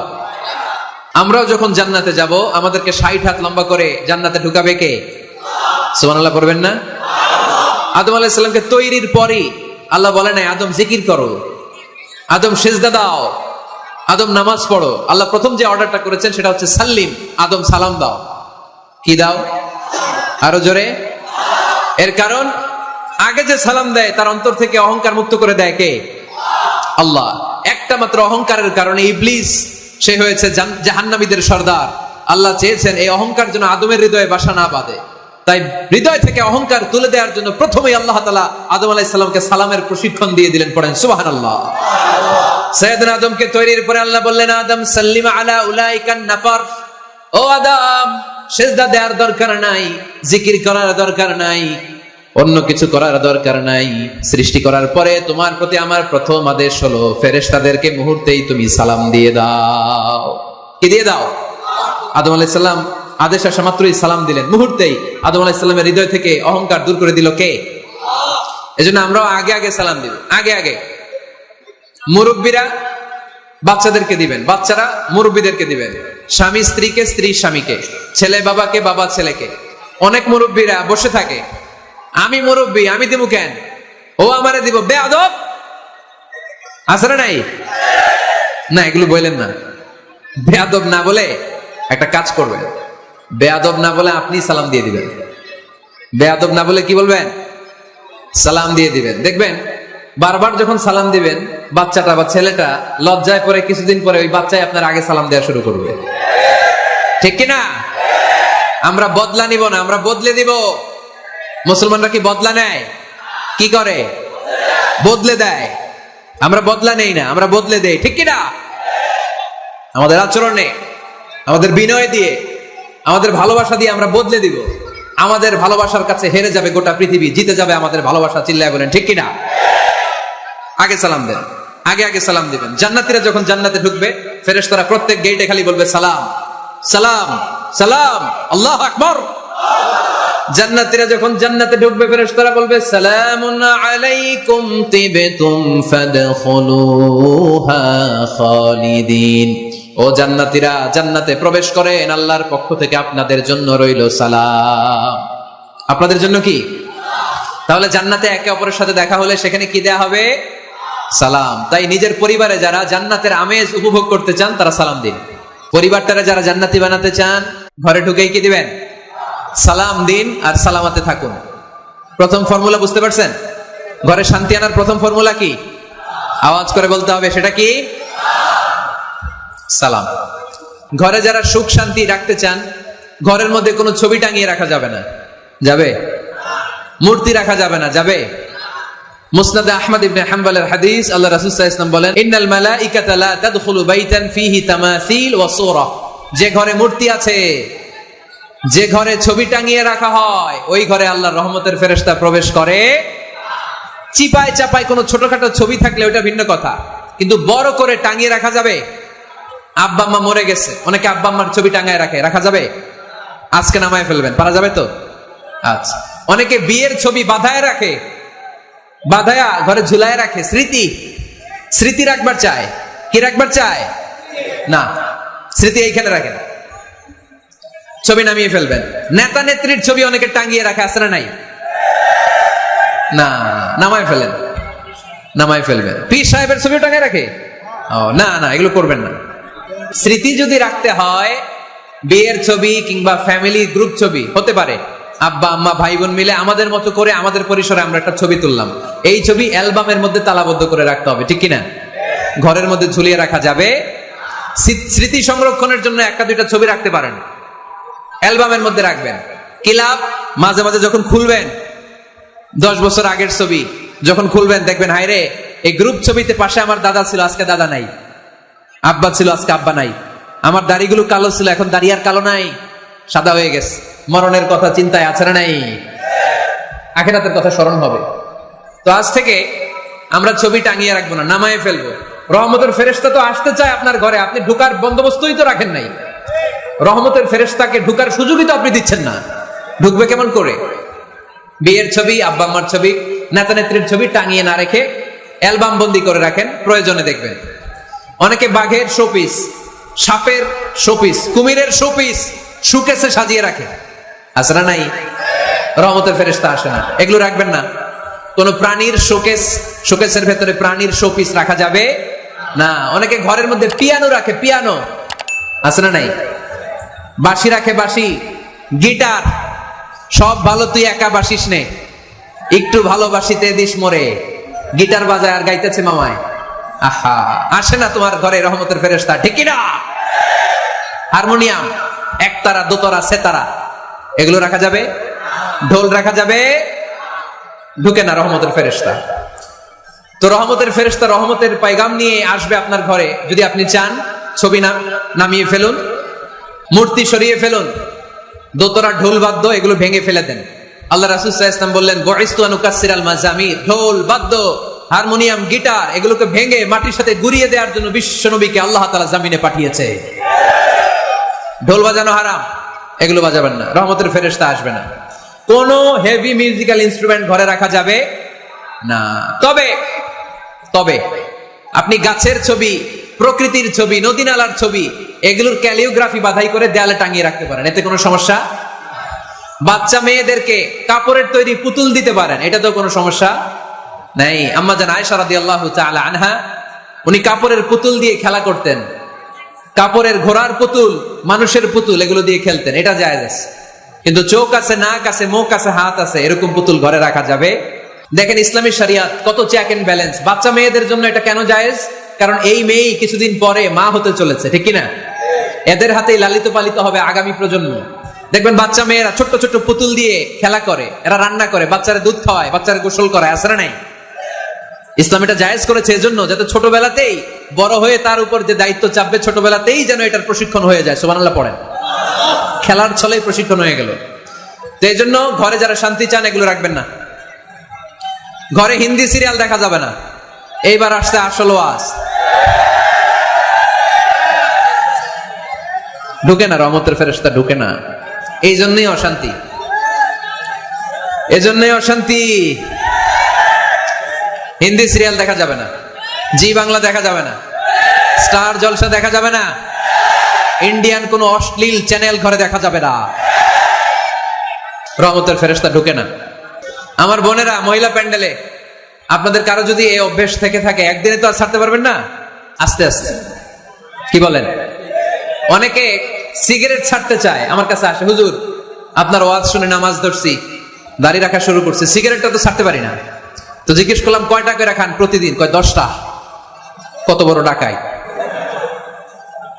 আমরাও যখন জান্নাতে যাব আমাদেরকে 60 হাত লম্বা করে জান্নাতে ঢুকাবে কে? সুবহানাল্লাহ পড়বেন না? আদম আলাইহিস সালামকে তৈরির পরই আল্লাহ বলে নাই আদম জিকির করো, আদম সিজদা দাও, আদম নামাজ পড়ো। আল্লাহ প্রথম যে অর্ডারটা করেছেন সেটা হচ্ছে সাল্লিম, আদম সালাম দাও। কি দাও? আরো জোরে। এর কারণ আগে যে সালাম দেয় তার অন্তর থেকে অহংকার মুক্ত করে দেয় কে? আল্লাহ। একটা মাত্র অহংকারের কারণে ইবলিস সে হয়েছে জাহান্নামীদের সর্দার। আল্লাহ চেয়েছেন এই অহংকার যেন আদমের হৃদয়ে বাসা না বাঁধে, তাই হৃদয় থেকে অহংকার তুলে দেওয়ার জন্য প্রথমেই আল্লাহ তাআলা আদম আলাইহিস সালামকে সালামের প্রশিক্ষণ দিয়ে দিলেন। পড়েন সুবহানাল্লাহ। সাইয়েদনা আদমকে তৈরির পরে আল্লাহ বললেন, আদম সাল্লিমা আলা উলাইকান নাফার, ও আদম সিজদা দেওয়ার দরকার নাই, জিকির করার দরকার নাই, অন্য কিছু করার দরকার নাই। সৃষ্টি করার পরে তোমার প্রতি আমার প্রথম আদেশ হলো ফেরেশতাদেরকে মুহূর্তেই তুমি সালাম দিয়ে দাও। কি দিয়ে দাও? আদম আলাইহিস সালাম আদেশ আসা মাত্রই সালাম দিলেন, মুহূর্তেই আদম আলাইহিস সালামের হৃদয় থেকে অহংকার দূর করে দিল কে? এজন্য আমরাও আগে সালাম দিব। আগে মুরব্বীরা বাচ্চাদেরকে দিবেন, বাচ্চারা মুরব্বীদেরকে দিবেন, স্বামী স্ত্রীকে, স্ত্রী স্বামীকে, ছেলে বাবাকে, বাবা ছেলেকে। অনেক মুরব্বীরা বসে থাকে, আমি মুরব্বী, আমি দিব কেন, ও আমারে দিব, বেয়াদব। আছে না নাই? না, এগুলো বললেন না। বেয়াদব না বলে একটা কাজ করবেন, বেয়াদব না বলে আপনি সালাম দিয়ে দিবেন। বেয়াদব না বলে কি বলবেন? সালাম দিয়ে দিবেন। দেখবেন বারবার যখন সালাম দিবেন, বাচ্চাটা বা ছেলেটা লজ্জায় পরে কিছুদিন পরে ওই বাচ্চাই আপনার আগে সালাম দেওয়া শুরু করবে। ঠিক কিনা? আমরা বদলা নিব না, আমরা বদলে দিব। মুসলমানরা কি বদলা নেয়? কি করে? বদলে দেয়। আমরা বদলা নেই না, আমরা বদলে দেই। ঠিক কিনা? আমাদের আচরণে, আমাদের বিনয় দিয়ে, আমাদের ভালোবাসা দিয়ে আমরা বদলে দিব। আমাদের ভালোবাসার কাছে হেরে যাবে গোটা পৃথিবী, জিতে যাবে আমাদের ভালোবাসা। চিল্লায় বলেন ঠিক কিনা? আগে সালাম দেন, আগে আগে সালাম দিবেন। জান্নাতীরা যখন জান্নাতে ঢুকবে, ফেরেশতারা প্রত্যেক গেটে খালি বলবে সালাম সালাম সালাম, আল্লাহু আকবার। জান্নাতীরা যখন জান্নাতে ঢুকবে, ফেরেশতারা বলবে সালামুন আলাইকুম তিবতুম ফাদখুলুহা খালিদিন। ও জান্নাতীরা, জান্নাতে প্রবেশ করেন, আল্লাহর পক্ষ থেকে আপনাদের জন্য রইল সালাম। আপনাদের জন্য কি? তাহলে জান্নাতে একে অপরের সাথে দেখা হলে সেখানে কি দেয়া হবে? সালাম। তাই নিজের পরিবারে যারা জান্নাতের আমেজ উপভোগ করতে চান তারা সালাম দিন। পরিবারটারে যারা জান্নাতি বানাতে চান, ঘরে ঢুকেই কি দিবেন? সালাম দিন আর সালামাতে থাকুন। প্রথম ফর্মুলা বুঝতে পারছেন? ঘরে শান্তি আনার প্রথম ফর্মুলা কি? আওয়াজ করে বলতে হবে, সেটা কি? সালাম। ঘরে যারা সুখ শান্তি রাখতে চান, ঘরের মধ্যে কোনো ছবি টাঙিয়ে রাখা যাবে না। যাবে? মূর্তি রাখা যাবে না। যাবে? মুসনাদে আহমদ ইবনে হাম্বলের হাদিস, আল্লাহ রাসূল সাল্লাল্লাহু আলাইহি ওয়াসাল্লাম বলেন, ইন্নাল মালাইকাতা লা তাদখুলু বাইতান ফীহি তামাসিল ওয়া সূরা। যে ঘরে মূর্তি আছে, যে ঘরে ছবি টাঙিয়ে রাখা হয়, ওই ঘরে আল্লাহর রহমতের ফেরেশতা প্রবেশ করে। চিপায় চাপায় কোনো ছোটখাটো ছবি থাকলে ওটা ভিন্ন কথা, কিন্তু বড় করে টাঙিয়ে রাখা যাবে? আব্বা আম্মা মরে গেছে, অনেকে আব্বা আম্মার ছবি টাঙায় রাখে, রাখা যাবে? আজকে নামায় ফেলবেন, পারা যাবে তো? আচ্ছা। অনেকে বিয়ের ছবি বাঁধায় রাখে, বাঁধায়া ঘরে ঝুলায় রাখে। স্মৃতি, স্মৃতি রাখবার চায়। কি রাখবার চায়? না, স্মৃতি এইখানে রাখেন, ছবি নামিয়ে ফেলবেন। নেতা নেত্রীর ছবি অনেকে টাঙিয়ে রাখে, আছে না নাই? না, নামায় ফেলেন, নামায় ফেলবেন। পীর সাহেবের ছবিও টাঙিয়ে রাখে? ও না না, এগুলো করবেন না। স্মৃতি যদি রাখতে হয়, বিয়ের ছবি কিংবা ফ্যামিলি গ্রুপ ছবি হতে পারে, আব্বা আম্মা ভাই বোন মিলে আমাদের মতো করে আমাদের পরিসরে আমরা একটা ছবি তুললাম, এই ছবি অ্যালবামের মধ্যে তালাবদ্ধ করে রাখতে হবে। ঠিক কিনা? ঘরের মধ্যে ঝুলিয়ে রাখা যাবে? স্মৃতি সংরক্ষণের জন্য একটা দুইটা ছবি রাখতে পারেন, অ্যালবামের মধ্যে রাখবেন। ক্লাব মাঝে মাঝে যখন খুলবেন, 10 বছর আগের ছবি যখন খুলবেন, দেখবেন হায় রে, এই গ্রুপ ছবিতে পাশে আমার দাদা ছিল, আজকে দাদা নাই, আব্বা ছিল, আজকে আব্বা নাই, আমার দাড়িগুলো কালো ছিল, এখন দাড়ি আর কালো নাই, সাদা হয়ে গেছে। মরণের কথা চিন্তায় আছে না নাই? আখিরাতের কথা স্মরণ হবে। তো আজ থেকে আমরা ছবি টাঙিয়ে রাখবো না, নামায়ে ফেলবো। রহমতের ফেরেশতা তো আসতে চায় আপনার ঘরে, আপনি ঢুকার বন্দোবস্তই তো রাখেন নাই। রহমতের ফেরেশতাকে ঢুকার সুযোগই তো আপনি দিচ্ছেন না, ঢুকবে কেমন করে? বিয়ের ছবি, আব্বা আম্মার ছবি, নেতা নেত্রীর ছবি টাঙিয়ে না রেখে অ্যালবাম বন্দি করে রাখেন, প্রয়োজনে দেখবেন। অনেকে বাঘের শোপিস, সাপের শোপিস, কুমিরের শোপিস শোকেসে সাজিয়ে রাখে, আছে না নাই? রহমতের ফেরেশতা আসে না, এগুলো রাখবেন না। কোন প্রাণীর শোকেস, শোকেসের ভেতরে প্রাণীর শোপিস রাখা যাবে না। অনেকে ঘরের মধ্যে পিয়ানো রাখে, পিয়ানো, আছে না নাই? বাঁশি রাখে, বাঁশি, গিটার। সব ভালো, তুই একা বাসিস নে, একটু ভালোবাসিতে দিস মরে, গিটার বাজায় আর গাইতেছে মামায়। আহা, আসে না তোমার ঘরে রহমতের ফেরেশতা? ঠিক কি না? হারমোনিয়াম, একতারা, দোতারা, সেতারা, এগুলো রাখা যাবে? ঢোল রাখা যাবে? ঢুকে না রহমতের ফেরেশতা। তো রহমতের ফেরেশতা রহমতের পায়গাম নিয়ে আসবে আপনার ঘরে। যদি আপনি চান, ছবি নামিয়ে ফেলুন, মূর্তি সরিয়ে ফেলুন, দোতরা, ঢোল বাদ্য এগুলো ভেঙে ফেলে দেন। আল্লাহ রাসূল সাল্লাল্লাহু আলাইহি ওয়াসাল্লাম বললেন, বুইসতু আন উকাসসিরাল মাযামির, ঢোল বাদ্য, হারমোনিয়াম, গিটার এগুলোকে ভেঙে মাটির সাথে গুড়িয়ে দেওয়ার জন্য বিশ্ব নবীকে আল্লাহ তাআলা জমিনে পাঠিয়েছে। ঢোল বাজানো হারাম, এগুলো বাজাবেন না, রহমতের ফেরেশতা আসবে না। কোন হেভি মিউজিক্যাল ইনস্ট্রুমেন্ট ঘরে রাখা যাবে না। তবে তবে আপনি গাছের ছবি, প্রকৃতির ছবি, নদী নালার ছবি, এগুলোর ক্যালিওগ্রাফি বাধাই করে দেয়ালে টাঙিয়ে রাখতে পারেন, এতে কোনো সমস্যা বাচ্চা মেয়েদেরকে কাপড়ের তৈরি পুতুল দিতে পারেন, এটা তো কোনো সমস্যা নাই। আম্মা জান আয়েশা রাদিয়াল্লাহু তাআলা আনহা, উনি কাপড়ের পুতুল দিয়ে খেলা করতেন, কাপড়ের ঘোড়ার পুতুল, মানুষের পুতুল, এগুলো দিয়ে খেলতেন, এটা জায়েজ আছে। কিন্তু চোখ আছে, নাক আছে, মুখ আছে, হাত আছে, এরকম পুতুল ঘরে রাখা যাবে? দেখেন ইসলামী শরিয়াত কত চেক এন্ড ব্যালেন্স। বাচ্চা মেয়েদের জন্য এটা কেন জায়েজ? কারণ এই মেয়েই কিছুদিন পরে মা হতে চলেছে, ঠিক কিনা? এদের হাতেই লালিত পালিত হবে আগামী প্রজন্ম। দেখবেন বাচ্চা মেয়েরা ছোট্ট ছোট্ট পুতুল দিয়ে খেলা করে, এরা রান্না করে, বাচ্চারা দুধ খাওয়ায়, বাচ্চারা গোসল করে, আসে না নাই? ইসলাম এটা জায়েজ করেছে এজন্য যাতে ছোটবেলাতেই বড় হয়ে তার উপর যে দায়িত্ব চাপবে ছোটবেলাতেই যেন এটার প্রশিক্ষণ হয়ে যায়। সুবহানাল্লাহ পড়েন। খেলার ছলেই প্রশিক্ষণ হয়ে গেল। তো এই জন্য ঘরে যারা শান্তি চান এগুলো রাখবেন না। ঘরে হিন্দি সিরিয়াল দেখা যাবে না। এইবার আসছে আসল ওয়াজ। ঢুকে না, রহমতের ফেরেশতা ঢুকে না। এই জন্যই অশান্তি, এজন্যই অশান্তি। হিন্দি সিরিয়াল দেখা যাবে না, জি বাংলা দেখা যাবে না, স্টার জলসা দেখা যাবে না, ইন্ডিয়ান কোন অশ্লীল চ্যানেল ঘরে দেখা যাবে না। রহমতের ফেরেশতা ঢুকে না। আমার বোনেরা, মহিলা প্যান্ডেলে আপনাদের কারো যদি এই অভ্যেস থেকে থাকে, একদিনে তো আর ছাড়তে পারবেন না, আস্তে আস্তে। কি বলেন? অনেকে সিগারেট ছাড়তে চায়, আমার কাছে আসে, হুজুর আপনার ওয়াজ শুনে নামাজ ধরছি, দাড়ি রাখা শুরু করছে, সিগারেটটা তো ছাড়তে পারি না। তো জিজ্ঞেস করলাম কয়টা করে খান প্রতিদিন? কয় 10টা। কত বড় ডাকাই!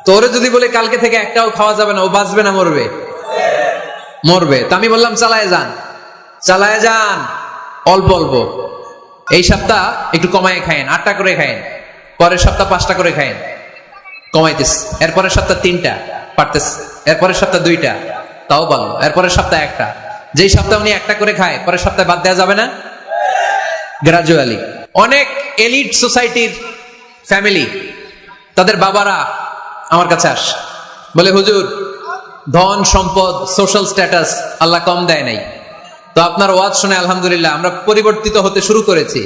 তো ওরে যদি বলে কালকে থেকে একটাও খাওয়া যাবে না, ও বাঁচবে না মরবে? মরবে। তো আমি বললাম চালায় যান, চালায় যান, অল্প অল্প। এই সপ্তাহ একটু কমায় খায়েন, 8টা করে খায়েন, পরের সপ্তাহ 5টা করে খায়েন, কমাইতেস। এরপরের সপ্তাহ 3টা, পারতেস। এরপরের সপ্তাহ 2টা, তাও ভালো। এরপরের সপ্তাহ 1টা। যেই সপ্তাহ উনি 1টা করে খায়, পরের সপ্তাহে বাদ দেওয়া যাবে না? গ্রাজুয়ালি। অনেক এলিট সোসাইটির ফ্যামিলি, তাদের বাবারা আমার কাছে আসে, বলে হুজুর ধন সম্পদ সোশ্যাল স্ট্যাটাস আল্লাহ কম দেয় নাই, তো আপনার ওয়াজ শুনে আলহামদুলিল্লাহ আমরা পরিবর্তিত হতে শুরু করেছি,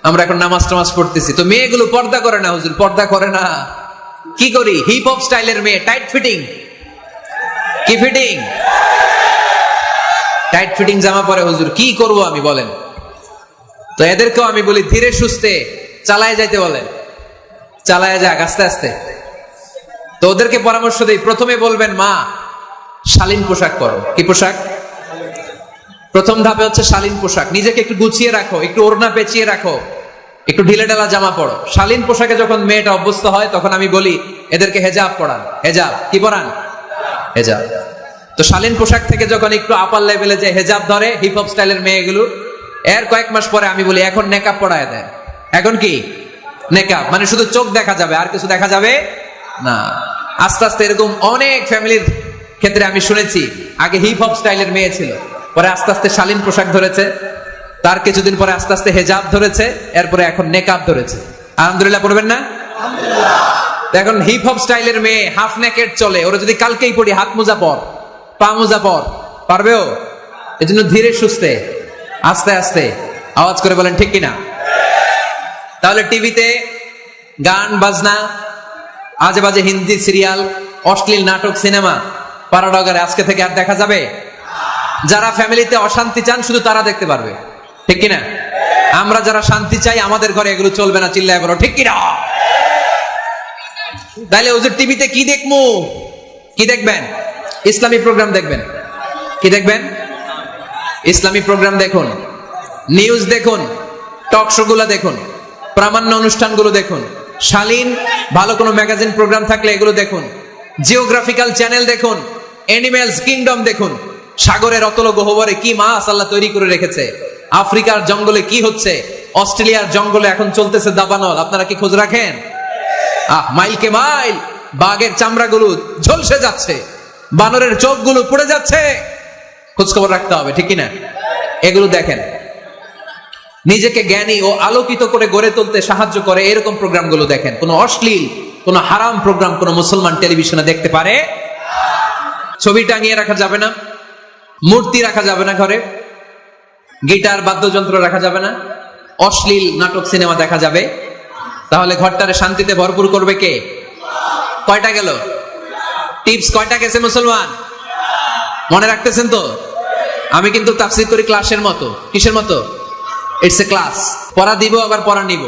আমরা এখন নামাজ টামাজ পড়তেছি। তো মেয়েগুলো পর্দা করে না হুজুর, পর্দা করে না। কি করি? হিপ হপ স্টাইলের মেয়ে, টাইট ফিটিং। কি ফিটিং? টাইট ফিটিং জামা পরে হুজুর, কি করব আমি বলেন? তো এদেরকেও আমি বলি ধীরে সুস্থে চালায় যাইতে বলেন, চালায় যাক আস্তে আস্তে। তো ওদেরকে পরামর্শ দেই, প্রথমে বলবেন মা শালীন পোশাক পরো। কি পোশাক? প্রথম ধাপে হচ্ছে শালীন পোশাক। নিজেকে একটু গুছিয়ে রাখো, একটু ওড়না পেঁচিয়ে রাখো, একটু ঢিলে ঢালা জামা পড়ো। শালীন পোশাকে যখন মেয়েটা অভ্যস্ত হয় তখন আমি বলি এদেরকে হেজাব পড়ান। হেজাব কি পড়ান? হেজাব। তো শালীন পোশাক থেকে যখন একটু আপার লেভেলে যে হেজাব ধরে হিপ হপ স্টাইলের মেয়েগুলো, এর কয়েক মাস পরে আমি বলি এখন নেকাব পড়ায় দেয়। এখন কি নেকাব? মানে শুধু চোখ দেখা যাবে, আর কিছু দেখা যাবে না। আস্তে আস্তে এরকম অনেক ফ্যামিলির ক্ষেত্রে আমি শুনেছি, আগে হিপ হপ স্টাইলের মেয়ে ছিল, পরে আস্তে আস্তে শালীন পোশাক ধরেছে, তার কিছুদিন পরে আস্তে আস্তে হেজাব ধরেছে, এরপরে এখন নেকাব ধরেছে। আলহামদুলিল্লাহ পড়বেন না? এখন হিপ হপ স্টাইলের মেয়ে হাফ নেকেড চলে, ওরা যদি কালকেই পড়ি হাত মোজা পর, পা মোজা পর, পারবেও? এই জন্য ধীরে সুস্থে আস্তে আস্তে। আওয়াজ করে বলেন ঠিক কিনা? তাহলে টিভিতে গান বাজনা, আজে বাজে হিন্দি সিরিয়াল, অশ্লীল নাটক, সিনেমা পাড়াডগারে আজকে থেকে আর দেখা যাবে? যারা ফ্যামিলিতে অশান্তি চান শুধু তারা দেখতে পারবে, ঠিক কিনা? আমরা যারা শান্তি চাই আমাদের ঘরে এগুলো চলবে না, চিল্লায় বলো ঠিক কিনা? তাইলে ওদের টিভিতে কি দেখবো? কি দেখবেন? ইসলামী প্রোগ্রাম দেখবেন। কি দেখবেন? ইসলামী প্রোগ্রাম দেখুন, নিউজ দেখুন, টক শো গুলো দেখুন, প্রামাণ্য অনুষ্ঠানগুলো দেখুন, শালীন ভালো কোনো ম্যাগাজিন প্রোগ্রাম থাকলে এগুলো দেখুন, জিওগ্রাফিক্যাল চ্যানেল দেখুন, অ্যানিমেলস কিংডম দেখুন, সাগরের অতল গহ্বরে কি মাছ আল্লাহ তৈরি করে রেখেছে, আফ্রিকার জঙ্গলে কি হচ্ছে, অস্ট্রেলিয়ার জঙ্গলে এখন চলতেছে দাবানল, আপনারা কি খোঁজ রাখেন? মাইলকে মাইল বাঘের চামড়াগুলো ঝলসে যাচ্ছে, বানরের চোখগুলো পড়ে যাচ্ছে, খোঁজ খবর রাখতে হবে, ঠিক কিনা? এগুলো দেখেন। নিজেকে জ্ঞানী ও আলোকিত করে গড়ে তুলতে সাহায্য করে এরকম প্রোগ্রামগুলো দেখেন। কোনো অশ্লীল, কোনো হারাম প্রোগ্রাম কোনো মুসলমান টেলিভিশনে দেখতে পারে? ছবি টাঙিয়ে রাখা যাবে না, মূর্তি রাখা যাবে না ঘরে, গিটার বাদ্যযন্ত্র রাখা যাবে না, অশ্লীল নাটক সিনেমা দেখা যাবে। তাহলে ঘরটারে শান্তিতে ভরপুর করবে কে? কয়টা গেল? টিপস কয়টা গেছে মুসলমান? মনে রাখতেছেন তো? আমি কিন্তু তাফসীর করি ক্লাসের মতো। কিসের মতো? It's a class. পড়া দিব আবার পড়া নিব,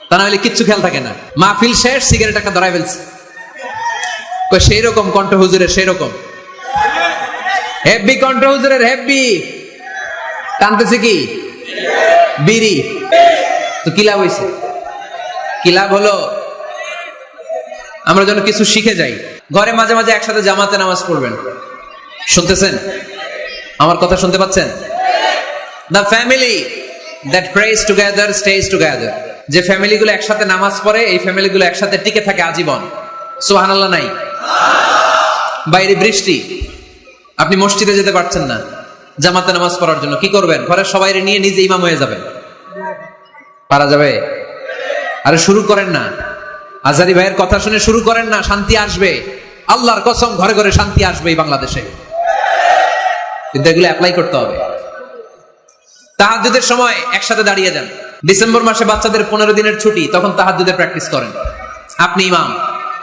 তা না হলে কিচ্ছু খেয়াল থাকে না। মাহফিল শেষ, সিগারেট একটা ধরাই ফেলছে। সেই রকম কণ্ঠ হুজুরের, সেই রকম হেভি কণ্ঠ হুজুরের, হেভি টানতেছে কি বিড়ি। তো কি লাভ হয়েছে? কি লাভ হলো? আমরা যেন কিছু শিখে যাই। ঘরে মাঝে মাঝে একসাথে জামাতে নামাজ পড়বেন। শুনতেছেন? আমার কথা শুনতে পাচ্ছেন? The family that prays together stays together. যে ফ্যামিলিগুলো একসাথে নামাজ পড়ে, এই ফ্যামিলিগুলো একসাথে টিকে থাকে আজীবন। সুবহানাল্লাহ নাই? বাইরে বৃষ্টি, আপনি মসজিদে যেতে পারছেন না জামাতে নামাজ পড়ার জন্য, কি করবেন? ঘরের সবাই নিয়ে নিজে ইমাম হয়ে যাবেন। পারা যাবে? আরে শুরু করেন না, আজারি ভাইয়ের কথা শুনে শুরু করেন না, শান্তি আসবে। আল্লাহর কসম, ঘরে ঘরে শান্তি আসবে এই বাংলাদেশে, কিন্তু এগুলো অ্যাপ্লাই করতে হবে। তাহাজ্জুদের সময় একসাথে দাঁড়িয়ে যান। ডিসেম্বর মাসে বাচ্চাদের 15 দিনের ছুটি, তখন তাহাজ্জুদের প্র্যাকটিস করেন। আপনি ইমাম,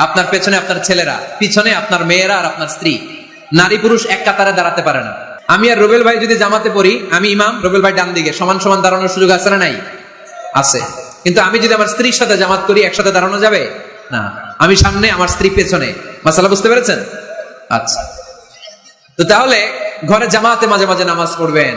আপনার পেছনে আপনার ছেলেরা, পিছনে আপনার মেয়েরা আর আপনার স্ত্রী। নারী পুরুষ এক কাতারে দাঁড়াতে পারে না। আমি আর রুবেল ভাই যদি জামাতে পড়ি, আমি ইমাম, রুবেল ভাই ডান দিকে, সমান সমান দাঁড়ানোর সুযোগ আছে না নাই? আছে। কিন্তু আমি যদি আমার স্ত্রীর সাথে জামাত করি, একসাথে দাঁড়ানো যাবে না। আমি সামনে, আমার স্ত্রী পেছনে। মাসালা বুঝতে পেরেছেন? আচ্ছা, তো তাহলে ঘরে জামাতে মাঝে মাঝে নামাজ পড়বেন।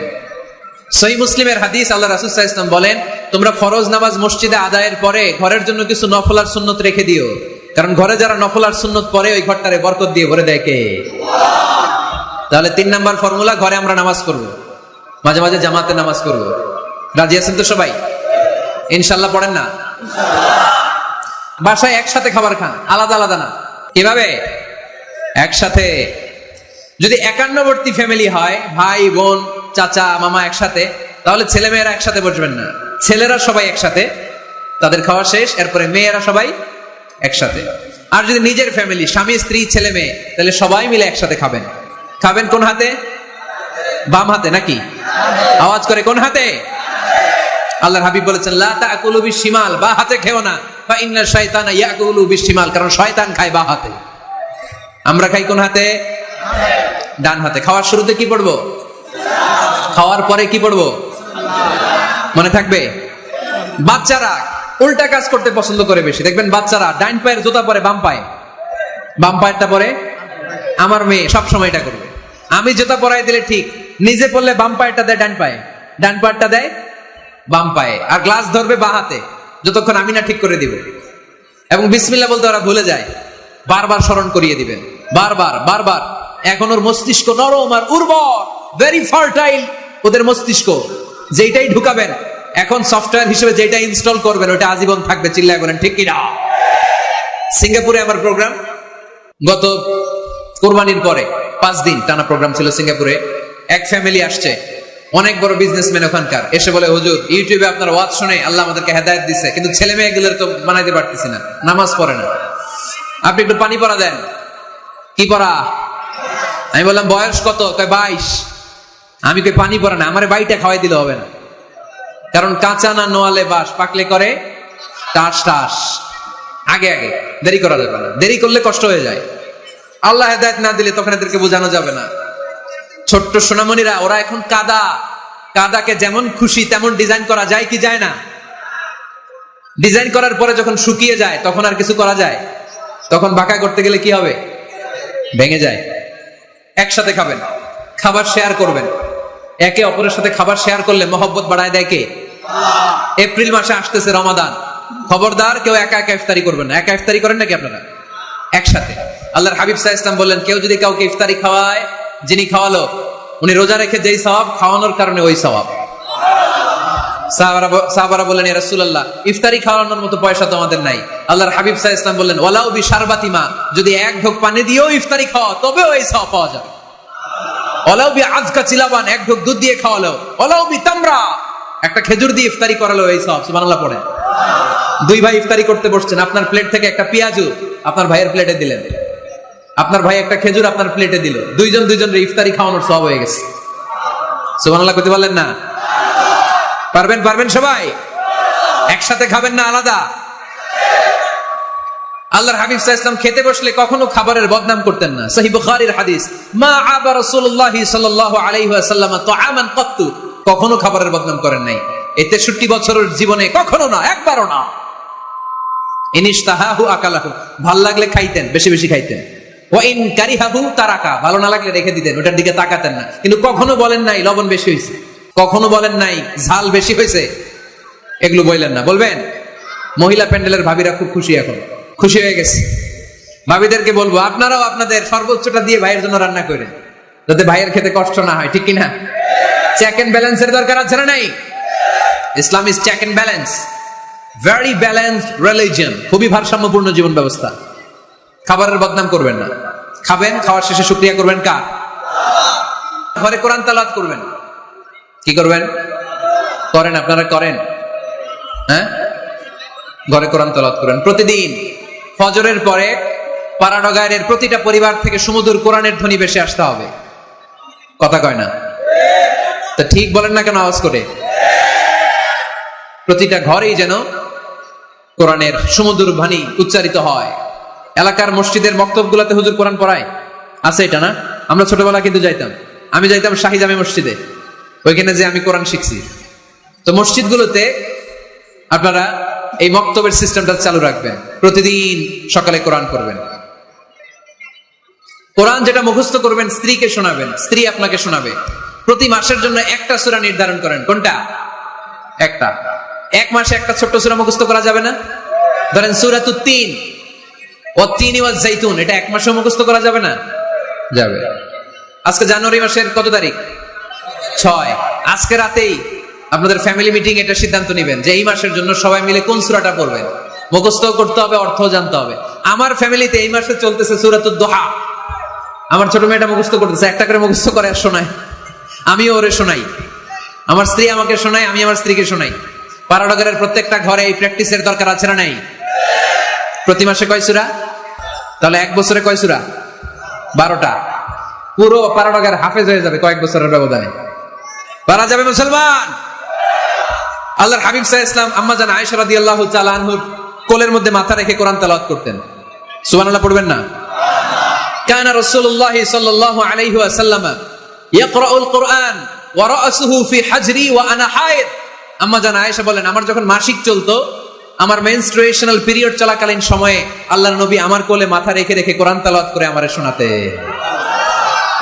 সহিহ মুসলিমের হাদিস, আল্লাহ রাসূল সাল্লাল্লাহু আলাইহি ওয়াসাল্লাম বলেন, তোমরা ফরজ নামাজ মসজিদে আদায়ের পরে ঘরের জন্য কিছু নফল আর সুন্নত রেখে দিও, কারণ ঘরে যারা নফল আর সুন্নত পড়ে ওই ঘরটারে বরকত দিয়ে ভরে দেয় কে? তাহলে 3 নাম্বার ফর্মুলা, ঘরে আমরা নামাজ করব, মাঝে মাঝে জামাতে নামাজ করব। রাজি আছেন তো সবাই? ইনশাআল্লাহ পড়েন না? বাসায় একসাথে খাবার খান, আলাদা আলাদা না। কিভাবে? একসাথে। যদি একান্নবর্তী ফ্যামিলি হয়, ভাই বোন চাচা মামা একসাথে, তাহলে ছেলে মেয়েরা একসাথে বসবেন না। ছেলেরা সবাই একসাথে, তাদের খাওয়া শেষ, এরপরে মেয়েরা সবাই একসাথে। আর যদি নিজের ফ্যামিলি, স্বামী স্ত্রী ছেলে মেয়ে, তাহলে সবাই মিলে একসাথে খাবেন। খাবেন কোন হাতে? বাম হাতে নাকি? আওয়াজ করে কোন হাতে? আল্লাহর হাবিব বলেছেন, লা তাকুলু বিশিমাল, বা হাতে খেও না, ফা ইন্না শাইতানা ইয়াকুলু বিশিমাল, কারণ শয়তান খায় বা হাতে। আমরা খাই কোন হাতে? ডান হাতে। খাওয়ার শুরুতে কি পড়বো? খাওয়ার পরে কি পড়বো? মনে থাকবে? বাচ্চারা উল্টা কাজ করতে পছন্দ করে বেশি। দেখবেন বাচ্চারা ডাইন পায়ের জুতা পরে বাম পায়ে, বাম পায়েরটা পরে। আমার মেয়ে সব সময় এটা করবে। আমি জুতা পরাই দিলে ঠিক, নিজে পড়লে বাম পায়েরটা দেয় ডান পায়ে, ডান পায়েরটা দেয় বাম পায়ে, আর গ্লাস ধরবে বা হাতে, যতক্ষণ আমি না ঠিক করে দিব। এবং বিসমিল্লাহ বলতে ওরা ভুলে যায়, বারবার স্মরণ করিয়ে দিবেন, বারবার বারবার। এখন ওর মস্তিষ্ক নরম আর উর্বর, ভেরি ফার্টাইল ওদের মস্তিষ্ক। যেটাই ঢুকাবেন, এখন সফটওয়্যার হিসেবে যেটা ইনস্টল করবেন, ওটা আজীবন থাকবে। চিল্লায় বলেন ঠিক কিনা? সিঙ্গাপুরে আমার প্রোগ্রাম, গত কোরবানির পরে 5 দিন টানা প্রোগ্রাম ছিল সিঙ্গাপুরে। এক ফ্যামিলি আসছে, অনেক বড় বিজনেসম্যান ওখানকার, এসে বলে, হুজুর ইউটিউবে আপনার ওয়াজ শুনে আল্লাহ আমাদেরকে হেদায়েত দিচ্ছে, কিন্তু ছেলে মেয়েগুলোর তো বানাইতে পারতেছি না, নামাজ পড়ে না, আপনি একটু পানি পড়া দেন। কি পড়া? আমি বললাম বয়স কত? কয় 22। আমি কই পানি পড়া না, আমার বাইটা খাওয়াই দিলে হবে না, কারণ কাঁচা না নোয়ালে বাস, পাকলে করে টাস টাস। আগে আগে দেরি করা যাবে না, দেরি করলে কষ্ট হয়ে যায়। আল্লাহ হেদায়েত না দিলে তখন এদেরকে বোঝানো যাবে না। ছোট্ট সোনামণিরা, ওরা এখন কাদাকে যেমন খুশি তেমন ডিজাইন করা যায় কি যায় না? ডিজাইন করার পরে যখন শুকিয়ে যায়, তখন আর কিছু করা যায়? তখন বাঁকা করতে গেলে কি হবে? ভেঙে যায়। একসাথে খাবেন, খাবার শেয়ার করবেন। একে অপরের সাথে খাবার শেয়ার করলে মহব্বত বাড়ায় দেয় কে? এপ্রিল মাসে আসতেছে রমাদান, খবরদার কেউ একা একা ইফতারি করবেন না। একা ইফতারি করেন নাকি আপনারা? একসাথে। আল্লাহর হাবিব সাল্লাল্লাহু আলাইহি ওয়াসাল্লাম বললেন, কেউ যদি কাউকে ইফতারি খাওয়ায়, যিনি উনি রোজা রেখে যেই সওয়াব, খাওয়ানোর কারণে ওই সওয়াব। সাহাবারা বললেন, ইয়া রাসূলুল্লাহ, ইফতারি খাওয়ানোর মতো পয়সা তো আমাদের নাই। আল্লাহর হাবিব সাল্লাল্লাহু আলাইহি ওয়াসাল্লাম বললেন, ওয়ালাউ বিশারবাতি মা, যদি এক ঢোক পানি দিয়েও ইফতারি খাওয়া, তবেও এই সওয়াব পাওয়া যাবে। ওয়ালাউ বিআজকা চিলাবান, এক ঢোক দুধ দিয়ে খাওয়ালো। ওয়ালাউ বিতামরা, একটা খেজুর দিয়ে ইফতারি করালো, এই সওয়াব। সুবহানাল্লাহ পড়েন। 2 ভাই ইফতারি করতে বসছেন, আপনার প্লেট থেকে একটা পেঁয়াজু আপনার ভাইয়ের প্লেটে দিলেন, আপনার ভাই একটা খেজুর আপনার প্লেটে দিল, দুইজনের ইফতারি খাওয়ানোর সওয়াব হয়ে গেছে। সুবহানাল্লাহ কইতে পারলেন না? পারবেন সবাই? একসাথে খাবেন না আলাদা? আল্লাহর হাবিব সাল্লাল্লাহু আলাইহি ওয়াসাল্লাম খেতে বসলে কখনো খাবারের বদনাম করতেন না। সহিহ বুখারীর হাদিস, মা আবা রাসূলুল্লাহ সাল্লাল্লাহু আলাইহি ওয়াসাল্লাম তাআমান কাত্তু, কখনো খাবারের বদনাম করেন নাই। এই 63 বছরের জীবনে কখনো না, একবারও না। ইনিশতাহাহু আকালাহু, ভাল লাগলে খাইতেন, বেশি বেশি খাইতেন। ওয়া ইন কারিহাহু তারাকা, ভালো না লাগলে রেখে দিতেন, ওটার দিকে তাকাতেন না। কিন্তু কখনো বলেন নাই লবণ বেশি হয়েছে, কখনো বলেন নাই ঝাল বেশি হয়েছে, এগুলো বললেন না। বলবেন? মহিলা প্যান্ডেলের ভাবিরা খুব খুশি, এখন খুশি হয়ে গেছে। ভাবিদেরকে বলবো, আপনারাও আপনাদের সর্বোচ্চটা দিয়ে ভাইয়ের জন্য রান্না করেন, যাতে ভাইয়ের খেতে কষ্ট না হয়, ঠিক কিনা? চেক এন্ড ব্যালেন্সের দরকার আছে না নাই? Islam is check and balance, very balanced religion, খুবই ভারসাম্যপূর্ণ জীবন ব্যবস্থা। খাবারের বদনাম করবেন না, খাবেন, খাওয়ার শেষে শুকরিয়া করবেন কার? ঘরে কোরআন তেলাওয়াত করবেন। কি করবেন? করেন, আপনারা করেন? হ্যাঁ, ঘরে কোরআন তেলাওয়াত করেন প্রতিদিন। ফজরের পরে পাড়াডগায়ের প্রতিটা পরিবার থেকে সুমধুর কোরআনের ধ্বনি ভেসে আসতে হবে। কথা কয় না? তা ঠিক বলেন না কেন আওয়াজ করে? প্রতিটা ঘরেই যেন কোরআনের সুমধুর বাণী উচ্চারিত হয়। এলাকার মসজিদের মক্তবগুলোতে হুজুর কোরআন পড়ায়, আছে এটা না? আমরা ছোটবেলা কিন্তু যাইতাম, আমি যাইতাম শাহী জামে মসজিদে, ওইখানে যে আমি কোরআন শিখছি। তো মসজিদগুলোতে আপনারা এই মক্তবের সিস্টেমটা চালু রাখবেন, প্রতিদিন সকালে কোরআন পড়বেন। কোরআন যেটা মুখস্থ করবেন স্ত্রীকে শোনাবেন, স্ত্রী আপনাকে শোনাবে। প্রতি মাসের জন্য একটা সূরা নির্ধারণ করেন। কোনটা? একটা। এক মাসে একটা ছোট্ট সূরা মুখস্থ করা যাবে না? ধরেন সূরাতুত তিন, ওয়াত-তিনি ওয়াজ-যাইতুন, এটা এক মাসে মুখস্থ করা যাবে না? যাবে। আজকে জানুয়ারি মাসের কত তারিখ? 6। আজকে রাতেই আপনাদের ফ্যামিলি মিটিং এটা সিদ্ধান্ত নেবেন যে এই মাসের জন্য সবাই মিলে কোন সূরাটা পড়বেন। মুখস্থ করতে হবে, অর্থও জানতে হবে। আমার ফ্যামিলিতে এই মাসে চলতেছে সূরাতুদ দুহা। আমার ছোট মেয়েটা মুখস্থ করতেছে, একটা করে মুখস্থ করে আর শোনায়, আমিও ওরে শোনাই। আমার স্ত্রী আমাকে শোনায়, আমি আমার স্ত্রীকে শোনাই। পাড়াডগারের প্রত্যেকটা ঘরে এই প্র্যাকটিসের দরকার আছে না নাই? প্রতি মাসে কয় সূরা? তাহলে এক বছরে কয় সূরা? 12টা। পুরো পাড়াডগার হাফেজ হয়ে যাবে কয়েক বছরের ব্যবধানে। পারা যাবে মুসলমান। আল্লাহর হাবিব সাল্লাল্লাহু আলাইহি ওয়াসাল্লাম আম্মা জান আয়েশা রাদিয়াল্লাহু তাআলা আনহুর কোলের মধ্যে মাথা রেখে কোরআন তেলাওয়াত করতেন। সুবহানাল্লাহ পড়বেন না? কানা রাসূলুল্লাহ সাল্লাল্লাহু আলাইহি ওয়াসাল্লাম ইয়াকরাউল কুরআন ওয়া রাসুহু ফি হাজরি ওয়া আনা হায়েদ। আম্মা জান আয়েশা বলেন, আমার যখন মাসিক চলতো, আমার মেনস্ট্রুয়েশনাল পিরিয়ড চলাকালীন সময়ে আল্লাহর নবী আমার কোলে মাথা রেখে রেখে কোরআন তেলাওয়াত করে আমারে শোনাতে।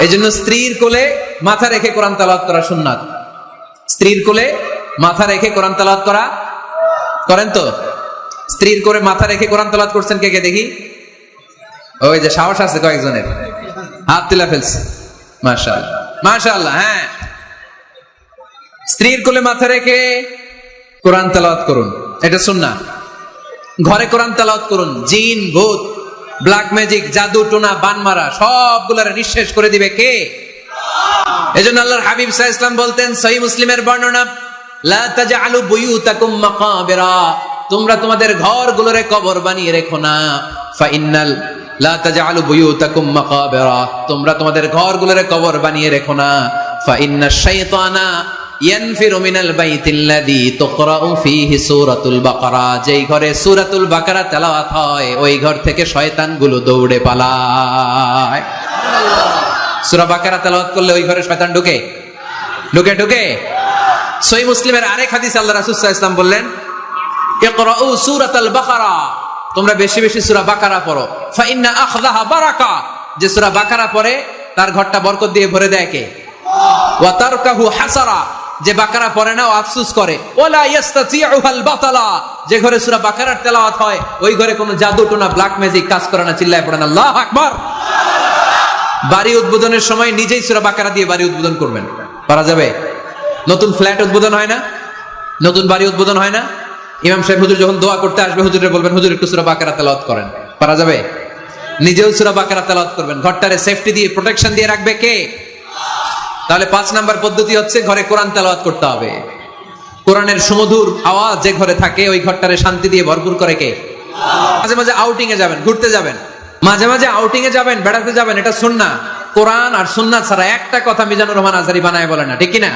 এইজন্য স্ত্রীর কোলে মাথা রেখে কোরআন তেলাওয়াত করা সুন্নাত। স্ত্রীর কোলে মাথা রেখে কোরআন তেলাওয়াত করা করেন তো? স্ত্রীর কোলে মাথা রেখে কোরআন তেলাওয়াত করছেন কে কে দেখি? ওই যে সাহস আছে কয়েকজনের, হাত তুলে ফেলছে। মাশাআল্লাহ, মাশাআল্লাহ। হ্যাঁ, স্ত্রীর কোলে মাথা রেখে কোরআন তেলাওয়াত করুন, এটা সুন্নাহ। ঘরে কোরআন তেলাওয়াত করুন। জিন, ভূত, ব্ল্যাক ম্যাজিক, জাদু টোনা, বানমারা সবগুলারে নিঃশেষ করে দিবে কে? এজন্য আল্লাহর হাবিব সাল্লাল্লাহু আলাইহি ওয়াসাল্লাম বলতেন, সহিহ মুসলিমের বর্ণনা, লা তাজআলু বুয়ুতাকুম মাকাবিরা, তোমরা তোমাদের ঘরগুলোরে কবর বানিয়ে রেখো না। ফা ইন্নাল লা তাজআলু বুয়ুতাকুম মাকাবিরা, তোমরা তোমাদের ঘরগুলোরে কবর বানিয়ে রেখো না। ফা ইন্নাশ শাইতানা ইয়ানফিরু মিনাল বাইতিল্লাযী তুকরাউ ফীহি সূরাতুল বাকারা, যেই ঘরে সূরাতুল বাকারা তেলাওয়াত হয় ওই ঘর থেকে শয়তানগুলো দৌড়ে পালায়। সূরা বাকারা তেলাওয়াত করলে ওই ঘরে শয়তান ঢুকে ঢুকে ঢুকে। সহিহ মুসলিমের আরেক হাদিসে আল্লাহ রাসূল সাল্লাল্লাহু আলাইহি ওয়াসাল্লাম বললেন, ইকরাউ সূরাতাল বাকারা, তোমরা বেশি বেশি সূরা বাকারা পড়ো। ফা ইন্না আখযাহা বারাকা, যে সূরা বাকারা পড়ে তার ঘরটা বরকত দিয়ে ভরে দেয় কে? ওয়া তারকাহু হাসারা, যে বাকারা পড়ে না ও আফসোস করে। ওয়ালা ইস্তাতিউহাল বাতালা, যে ঘরে সূরা বাকারার তেলাওয়াত হয় ওই ঘরে কোনো জাদু টোনা, ব্ল্যাক ম্যাজিক কাজ করে না। চিল্লায় পড়েন আল্লাহু আকবার। বাড়ি উদ্বোধনের সময় নিজেই সূরা বাকারা দিয়ে বাড়ি উদ্বোধন করবেন, পারা যাবে? নতুন ফ্ল্যাট উদ্বোধন হয় না, নতুন বাড়ি উদ্বোধন হয় না, ইমাম সাহেব হুজুর যখন দোয়া করতে আসবে হুজুরে বলবেন, হুজুর একটু সূরা বাকারা তেলাওয়াত করেন, পারা যাবে? নিজেও সূরা বাকারা তেলাওয়াত করবেন। ঘরটারে সেফটি দিয়ে, প্রোটেকশন দিয়ে রাখবে কে? তাহলে 5 নাম্বার পদ্ধতি হচ্ছে ঘরে কোরআন তেলাওয়াত করতে হবে। কোরআনের সুমধুর আওয়াজ যে ঘরে থাকে ওই ঘরটারে শান্তি দিয়ে ভরপুর করে কে? মাঝে মাঝে আউটিং এ যাবেন, ঘুরতে যাবেন, মাঝে মাঝে আউটিং এ যাবেন, বেড়াতে যাবেন, এটা সুন্নাহ। কোরআন আর সুন্নাহ ছাড়া একটা কথা মিজানুর রহমান আজহারী বানায় বলে না, ঠিক কি না?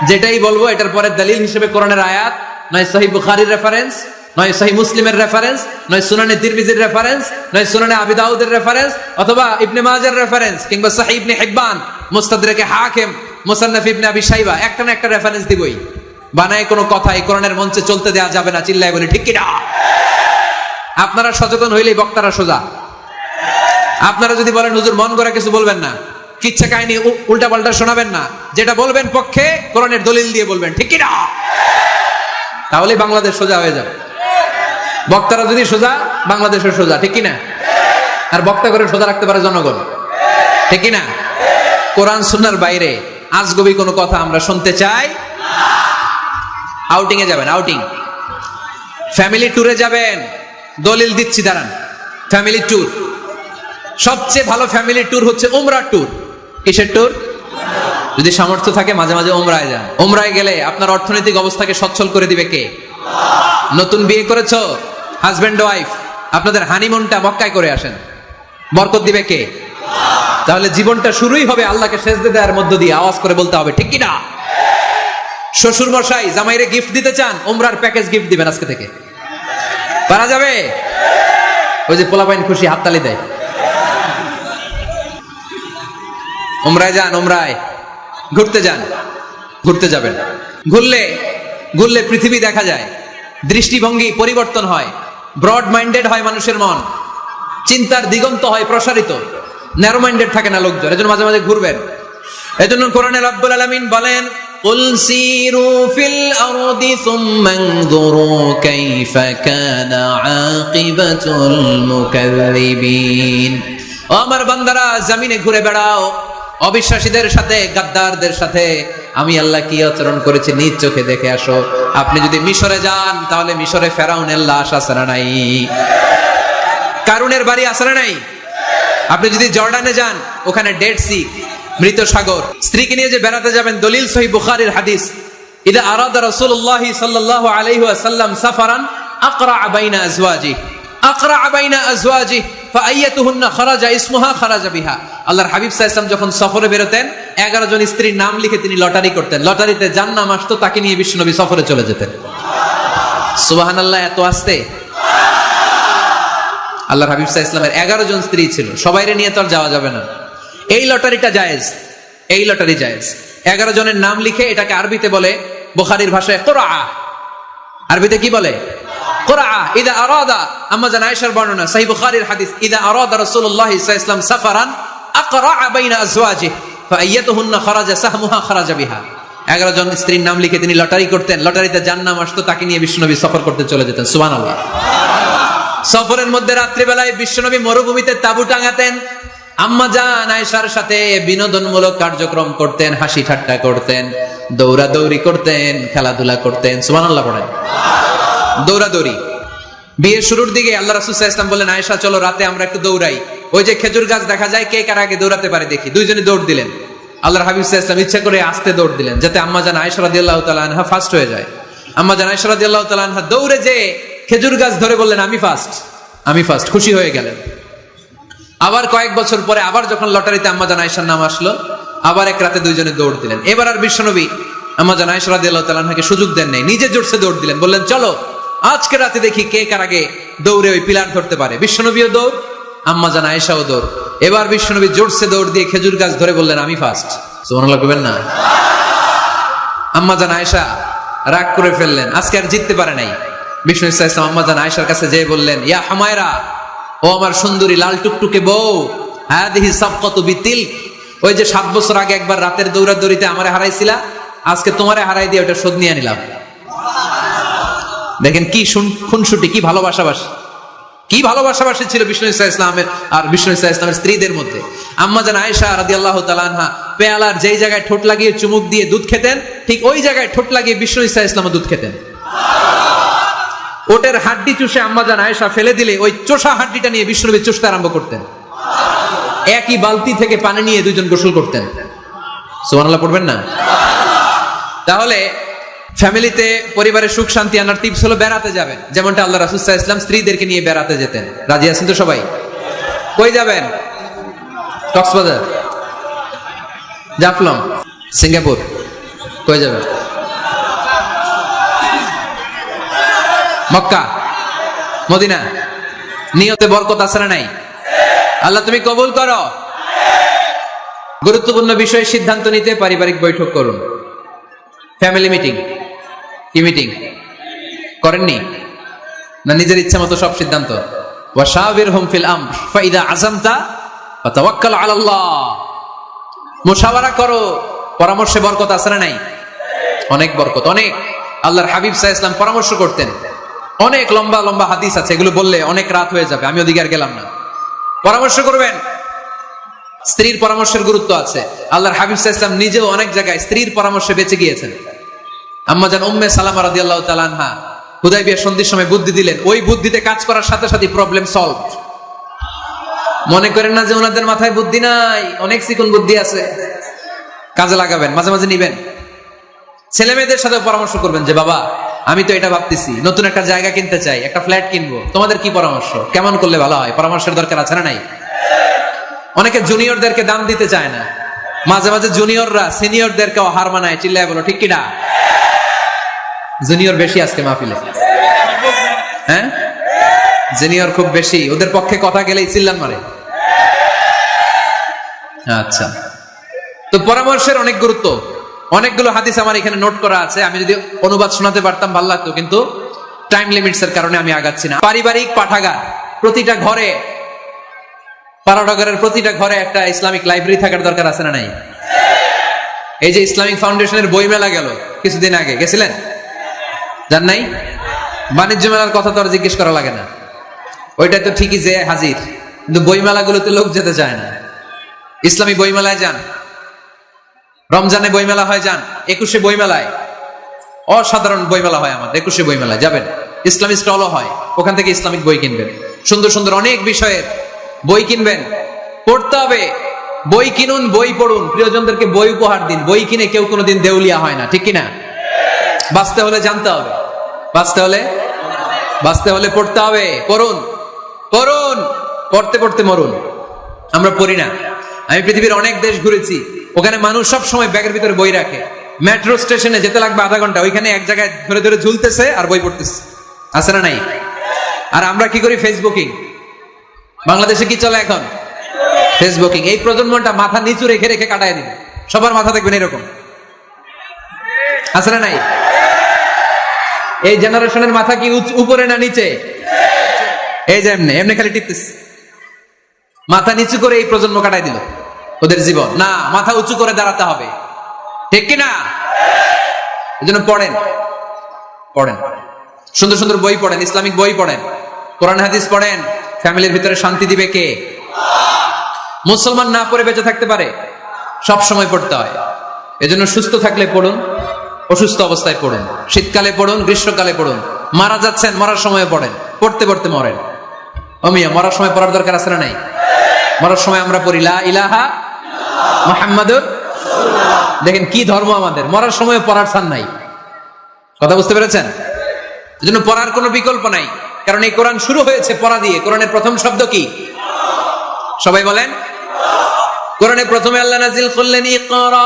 যেটাই বলবো এটার পরে দলিল হিসেবে কোরআনের আয়াত, নয় সহিহ বুখারীর রেফারেন্স, নয় সহিহ মুসলিমের রেফারেন্স, নয় সুনানে তিরমিজির রেফারেন্স, নয় সুনানে আবি দাউদের রেফারেন্স, অথবা ইবনে মাজার রেফারেন্স, কিংবা সহিহ ইবনে হিব্বান, মুস্তাদরাকে হাকিম, মুসান্নাফ ইবনে আবি শাইবা, একটা না একটা রেফারেন্স দিবই। বানায় কোনো কথা এই কোরআনের মঞ্চে চলতে দেওয়া যাবে না। চিল্লায় বলি ঠিক কি না? আপনারা সচেতন হইলেই বক্তারা সোজা। আপনারা যদি বলেন হুজুর মন করা কিছু বলবেন না, কিচ্ছা কাহিনী উল্টা পাল্টা শোনাবেন না, যেটা বলবেন পক্ষে কোরআনের দলিল দিয়ে বলবেন, ঠিক কি না? তাহলে বাংলাদেশ সোজা হয়ে যাবে। বক্তারা যদি সোজা, বাংলাদেশের সোজা, ঠিক কি না? আর বক্তা করে সোজা রাখতে পারে জনগণ, ঠিক কি না? কোরআন সুন্নাহর বাইরে আজগবি কোনো কথা আমরা শুনতে চাই। আউটিং এ যাবেন, আউটিং, ফ্যামিলি ট্যুরে যাবেন, দলিল দিচ্ছি দাঁড়ান। ফ্যামিলি ট্যুর, সবচেয়ে ভালো ফ্যামিলি ট্যুর হচ্ছে উমরা ট্যুর। কিসের ট্যুর? যদি সামর্থ্য থাকে মাঝে মাঝে উমরায় যান। উমরায় গেলে আপনার অর্থনৈতিক অবস্থাকে সচ্ছল করে দিবে কে? নতুন বিয়ে করেছো, হাজবেন্ড ওয়াইফ, আপনাদের হানিমুনটা মক্কায় করে আসেন, বরকত দিবে কে? তাহলে জীবনটা শুরুই হবে আল্লাহকে সেজদা দেওয়ার মধ্য দিয়ে। আওয়াজ করে বলতে হবে ঠিক কি না? শ্বশুর মশাই জামাইরে গিফট দিতে চান, উমরার প্যাকেজ গিফট দিবেন আজকে থেকে। পারা যাবে? ওই যে পোলাপাইন খুশি হাততালি দেয়। উমরায় যান, উমরায় ঘুরতে যান, ঘুরতে যাবেন। ঘুরলে পৃথিবী দেখা যায়, দৃষ্টিভঙ্গি পরিবর্তন হয়, ব্রড মাইন্ডেড হয় মানুষের মন, চিন্তার দিগন্ত হয় প্রসারিত, ন্যারো মাইন্ডেড থাকে না লোকজন। এজন্য মাঝে মাঝে ঘুরবেন। এজন্য কোরআনে রব্বুল আলামিন বলেন কুল সিরু ফিল আরদি সুম্মা আনজুরু কাইফা কানা আকিবাতুল মুকাল্লিবিন। ও আমার বান্দারা, জমিনে ঘুরে বেড়াও, অবিশ্বাসীদের সাথে, গাদ্দারদের সাথে আমি আল্লাহ কি আচরণ করেছি নিজ চোখে দেখে আসো। আপনি যদি মিশরে যান, তাহলে মিশরে ফেরাউনের লাশ আছে না নাই? কারুনের বাড়ি আছে না নাই? আপনি যদি জর্ডানে যান, ওখানে ডেড সি, মৃত সাগর। স্ত্রীকে নিয়ে যে বেড়াতে যাবেন, দলিল সহিহ বুখারীর হাদিস, ইদা আরাদা রাসূলুল্লাহ সাল্লাল্লাহু আলাইহি ওয়াসাল্লাম সাফারান আকরা বাইনা আজওয়াজি, আকরা বাইনা আজওয়াজি ফাআইয়াতুহুন্না খারাজা ইসমুহা খারাজা বিহা। আল্লাহর হাবিব সাল্লাল্লাহু আলাইহি ওয়াসাল্লাম যখন সফরে বেরোতেন, 11 জন স্ত্রীর নাম লিখে তিনি লটারি করতেন। লটারিতে যার নাম আসতো তাকে নিয়ে বিশ্বনবী সফরে চলে যেতেন। সুবহানাল্লাহ, এত আসতে। আল্লাহর হাবিব সাল্লাল্লাহু আলাইহি ওয়াসাল্লামের 11 জন স্ত্রী ছিল, সবাইরে নিয়ে তো আর যাওয়া যাবে না। এই লটারিটা জায়েজ, এই লটারি জায়েজ। 11 জনের নাম লিখে, এটাকে আরবিতে বলে, বুখারীর ভাষায় কুরআ। আরবিতে কি বলে? কুরআ। ইদা আরাদা, আম্মা জান আয়েশার বর্ণনা, সহিহ বুখারীর হাদিস, ইদা আরাদা রাসূলুল্লাহ সাল্লাল্লাহু আলাইহি ওয়াসাল্লাম সাফারান আকরা বাইনা আজওয়াজিহি ফাআইয়াতুহুন্না খারাজা সাহমুহা খারাজা বিহা। 11 জন স্ত্রীর নাম লিখে তিনি লটারি করতেন। লটারিতে যার নাম আসতো তাকে নিয়ে বিশ্বনবী সফর করতে চলে যেতেন। সুবহানাল্লাহ। সফরের মধ্যে রাত্রিবেলায় বিশ্বনবী মরুভূমিতে তাঁবু টাঙাতেন। আম্মা জান আয়েশার সাথে বিনোদনমূলক কার্যক্রম করতেন, হাসি ঠাট্টা করতেন, দৌড়াদৌড়ি করতেন, খেলাধুলা করতেন। সুবহানাল্লাহ পড়েন। দৌড়াদৌড়ি। বিয়ের শুরুর দিকে আল্লাহ রাসূল সাল্লাল্লাহু আলাইহি ওয়াসাল্লাম বললেন, আয়েশা চলো রাতে আমরা একটু দৌড়াই, ওই যে খেজুর গাছ দেখা যায়, কে কার আগে দৌড়াতে পারে দেখি। দুইজনে দৌড় দিলেন। আল্লাহর হাবিব সাল্লাল্লাহু আলাইহি ওয়াসাল্লাম ইচ্ছা করে আস্তে দৌড় দিলেন, যাতে আম্মা জান আয়েশা রাদিয়াল্লাহু তাআলা আনহা ফার্স্ট হয়ে যায়। আম্মা জান আয়েশা রাদিয়াল্লাহু তাআলা আনহা দৌড়ে যে খেজুর গাছ ধরে বললেন, আমি ফার্স্ট, আমি ফার্স্ট, খুশি হয়ে গেলেন। আবার কয়েক বছর পরে আবার যখন লটারিতে আম্মা জান আয়েশার নাম আসলো, আবার এক রাতে দুইজনে দৌড় দিলেন। এবার আর বিশ্বনবী আম্মা জান আয়েশা রাদিয়াল্লাহু তাআলা আনহাকে সুযোগ দেন নাই, নিজে জোরসে দৌড় দিলেন। বললেন, চলো আজকে রাতে দেখি কে কার আগে দৌড়ে ওই পিলার ধরতে পারে। বিশ্বনবীও দৌড়, আম্মা জান আয়েশাও দৌড়। এবার বিশ্বনবী জোরসে দৌড় দিয়ে খেজুর গাছ ধরে বললেন, আমি ফার্স্ট। সুবহানাল্লাহ বলবেন না? আম্মা জান আয়েশা রাগ করে ফেললেন, আজকে আর জিততে পারে নাই। বিষ্ণু ইসলাম আম্মা জান আয়েশার কাছে যেয়ে বললেন, ইয়া হুমায়রা, ও আমার সুন্দরী লাল টুকটুকে বউ, হাদিহি সাবকাতু বিতিল, ওই যে 7 বছর আগে একবার রাতের দৌড়াদৌড়িতে আমারে হারাইছিলা, আজকে তোমারে হারাই দিয়ে ওটা শোধ নিয়ে নিলাম। দেখেন কি খুনসুটি, কি ভালোবাসাবাসি, কি ভালোবাসাবাসি ছিল বিষ্ণু ইসলামের আর বিষ্ণু ইসলামের স্ত্রীদের মধ্যে। আম্মা জান আয়েশা রাদিয়াল্লাহু তাআলা আনহা পেয়ালার যেই জায়গায় ঠোঁট লাগিয়ে চুমুক দিয়ে দুধ খেতেন, ঠিক ওই জায়গায় ঠোঁট লাগিয়ে বিষ্ণু ইসলামও দুধ খেতেন। ওটের হাড্ডি চুষে আম্মা জান আয়েশা ফেলে দিলে ওই চোষা হাড্ডিটা নিয়ে বিশ্বনবী চুষতে আরম্ভ করতেন। একই বালতি থেকে পানি নিয়ে দুজন গোসল করতেন। সুবহানাল্লাহ পড়বেন না? তাহলে ফ্যামিলিতে, পরিবারের সুখ শান্তি আনার টিপস হলো বেড়াতে যাবেন, যেমনটা আল্লাহ রাসূল সাল্লাল্লাহু আলাইহি ওয়াসাল্লাম স্ত্রীদেরকে নিয়ে বেড়াতে যেতেন। রাজি আছেন তো সবাই? কই যাবেন? কক্সবাজার, জাফলং, সিঙ্গাপুর, কই যাবেন? মক্কা। মদিনা। নিয়তে বরকত আছে না নাই? আল্লাহ তুমি কবুল করো। গুরুত্বপূর্ণ বিষয়ে সিদ্ধান্ত নিতে পারিবারিক বৈঠক করুন। Family meeting. কি মিটিং করেননি? না নিজের ইচ্ছা মতো সব সিদ্ধান্ত? ওয়াশাবিরহুম ফিল আমর ফাইদা আযামতা ফাতাওয়াক্কাল আলাল্লাহ। মুশাওয়ারা করো, পরামর্শে বরকত আছে না নাই? অনেক বরকত, অনেক। আল্লাহর হাবিব সাল্লাল্লাহু আলাইহি ওয়াসাল্লাম পরামর্শ করতেন। অনেক লম্বা লম্বা হাদিস আছে, এগুলো বললে অনেক রাত হয়ে যাবে, আমি ওদিকে আর গেলাম না। পরামর্শ করবেন। স্ত্রীর পরামর্শের গুরুত্ব আছে। আল্লাহর হাবিব সাল্লাল্লাহু আলাইহি ওয়াসাল্লাম নিজেও অনেক জায়গায় স্ত্রীর পরামর্শে বেঁচে গিয়েছেন। আম্মা জান উম্মে সালামা রাদিয়াল্লাহু তাআলা আনহা হুদায়বিয়া সন্ধির সময় বুদ্ধি দিলেন, ওই বুদ্ধিতে কাজ করার সাথে সাথে প্রবলেম সলভ। মনে করেন না যে ওনাদের মাথায় বুদ্ধি নাই, অনেক চিকন বুদ্ধি আছে, কাজে লাগাবেন, মাঝে মাঝে নিবেন। ছেলে মেয়েদের সাথে পরামর্শ করবেন যে বাবা আমি তো এটা ভাবতেছি, নতুন একটা জায়গা কিনতে চাই, একটা ফ্ল্যাট কিনবো, তোমাদের কি পরামর্শ, কেমন করলে ভালো হয়? পরামর্শের দরকার আছে না নাই? অনেকে জুনিয়রদেরকে দাম দিতে চায় না, মাঝে মাঝে জুনিয়ররা সিনিয়রদেরকে হার মানায়, চিল্লায় বলো ঠিক কিনা? জুনিয়র বেশি আজকে মাহফিলে, হ্যাঁ জুনিয়র খুব বেশি, ওদের পক্ষে কথা গেলেই চিল্লান মারে। আচ্ছা, তো পরামর্শের অনেক গুরুত্ব। অনেকগুলো হাদিস আমার এখানে নোট করা আছে, আমি যদি অনুবাদ শোনাতে পারতাম ভালো লাগতো, কিন্তু টাইম লিমিটস এর কারণে আমি আগাচ্ছি না। পারিবারিক পাঠাগার, প্রতিটা ঘরে, পাঠাগারের প্রতিটা ঘরে একটা ইসলামিক লাইব্রেরি থাকার দরকার আছে না নাই? এই যে ইসলামিক ফাউন্ডেশনের বই মেলা গেল কিছুদিন আগে, গেছিলেন? জান নাই? বাণিজ্য মেলার কথা তো আর জিজ্ঞেস করা লাগে না, ওইটা তো ঠিকই যে হাজির, কিন্তু বই মেলাগুলোতে লোক যেতে চায় না। ইসলামী বই মেলায় যান, রমজানে বই মেলা হয় যান, 21শে বই মেলায়, অসাধারণ বই মেলা হয় আমাদের 21শে বই মেলায় যাবেন, ইসলামী স্টলও হয়, ওখান থেকে ইসলামিক বই কিনবেন, সুন্দর সুন্দর অনেক বিষয়ের বই কিনবেন। পড়তে হবে, বই কিনুন, বই পড়ুন, প্রিয়জনদেরকে বই উপহার দিন। বই কিনে কেউ কোনোদিন দেউলিয়া হয় না, ঠিক কিনা? বাঁচতে হলে জানতে হবে, বাঁচতে হলে পড়তে হবে। পড়ুন পড়ুন, পড়তে পড়তে মরুন। আমরা পড়ি না। আমি পৃথিবীর অনেক দেশ ঘুরেছি, ওখানে মানুষ সব সময় ব্যাগের ভিতরে বই রাখে। মেট্রো স্টেশনে যেতে লাগবে আধা ঘন্টা, ওইখানে এক জায়গায় ধরে ধরে ঝুলতেছে আর বই পড়তেছে, আছে না নাই? আর আমরা কি করি? ফেসবুকিং। বাংলাদেশে কি চলে এখন? ফেসবুকিং। এই প্রজন্মটা মাথা নিচু রেখে রেখে কাটায় দিবে, সবার মাথা দেখবেন এরকম, আছে না নাই? এই জেনারেশনের মাথা কি উপরে না নিচে? এই যে এমনি এমনি খালি টিপতেছে, মাথা নিচু করে এই প্রজন্ম কাটাই দিল ওদের জীবন। না, মাথা উঁচু করে দাঁড়াতে হবে, ঠিক কিনা? এই জন্য পড়েন, পড়েন, সুন্দর সুন্দর বই পড়েন, ইসলামিক বই পড়েন, কোরআন হাদিস পড়েন। ফ্যামিলির ভিতরে শান্তি দিবে কে? মুসলমান না পড়ে বেঁচে থাকতে পারে? সব সময় পড়তে হয়। এজন্য সুস্থ থাকলে পড়ুন, অসুস্থ অবস্থায় পড়ুন, শীতকালে পড়ুন, গ্রীষ্মকালে পড়ুন, মারা যাচ্ছেন মরার সময় পড়েন, পড়তে পড়তে মরেন। অমিয়া, মরার সময় পড়ার দরকার আছে না নাই? মরার সময় আমরা পড়ি লা ইলাহা মুহাম্মাদুর রাসূলুল্লাহ। দেখেন কি ধর্ম আমাদের, মরার সময় পড়ার স্থান নাই। কথা বুঝতে পেরেছেন? এজন্য পড়ার কোনো বিকল্প নাই, কারণ এই কোরআন শুরু হয়েছে পড়া দিয়ে। কোরআনের প্রথম শব্দ কি? সবাই বলেন। কোরআনে প্রথমে আল্লাহ নাজিল করলেন ইকরা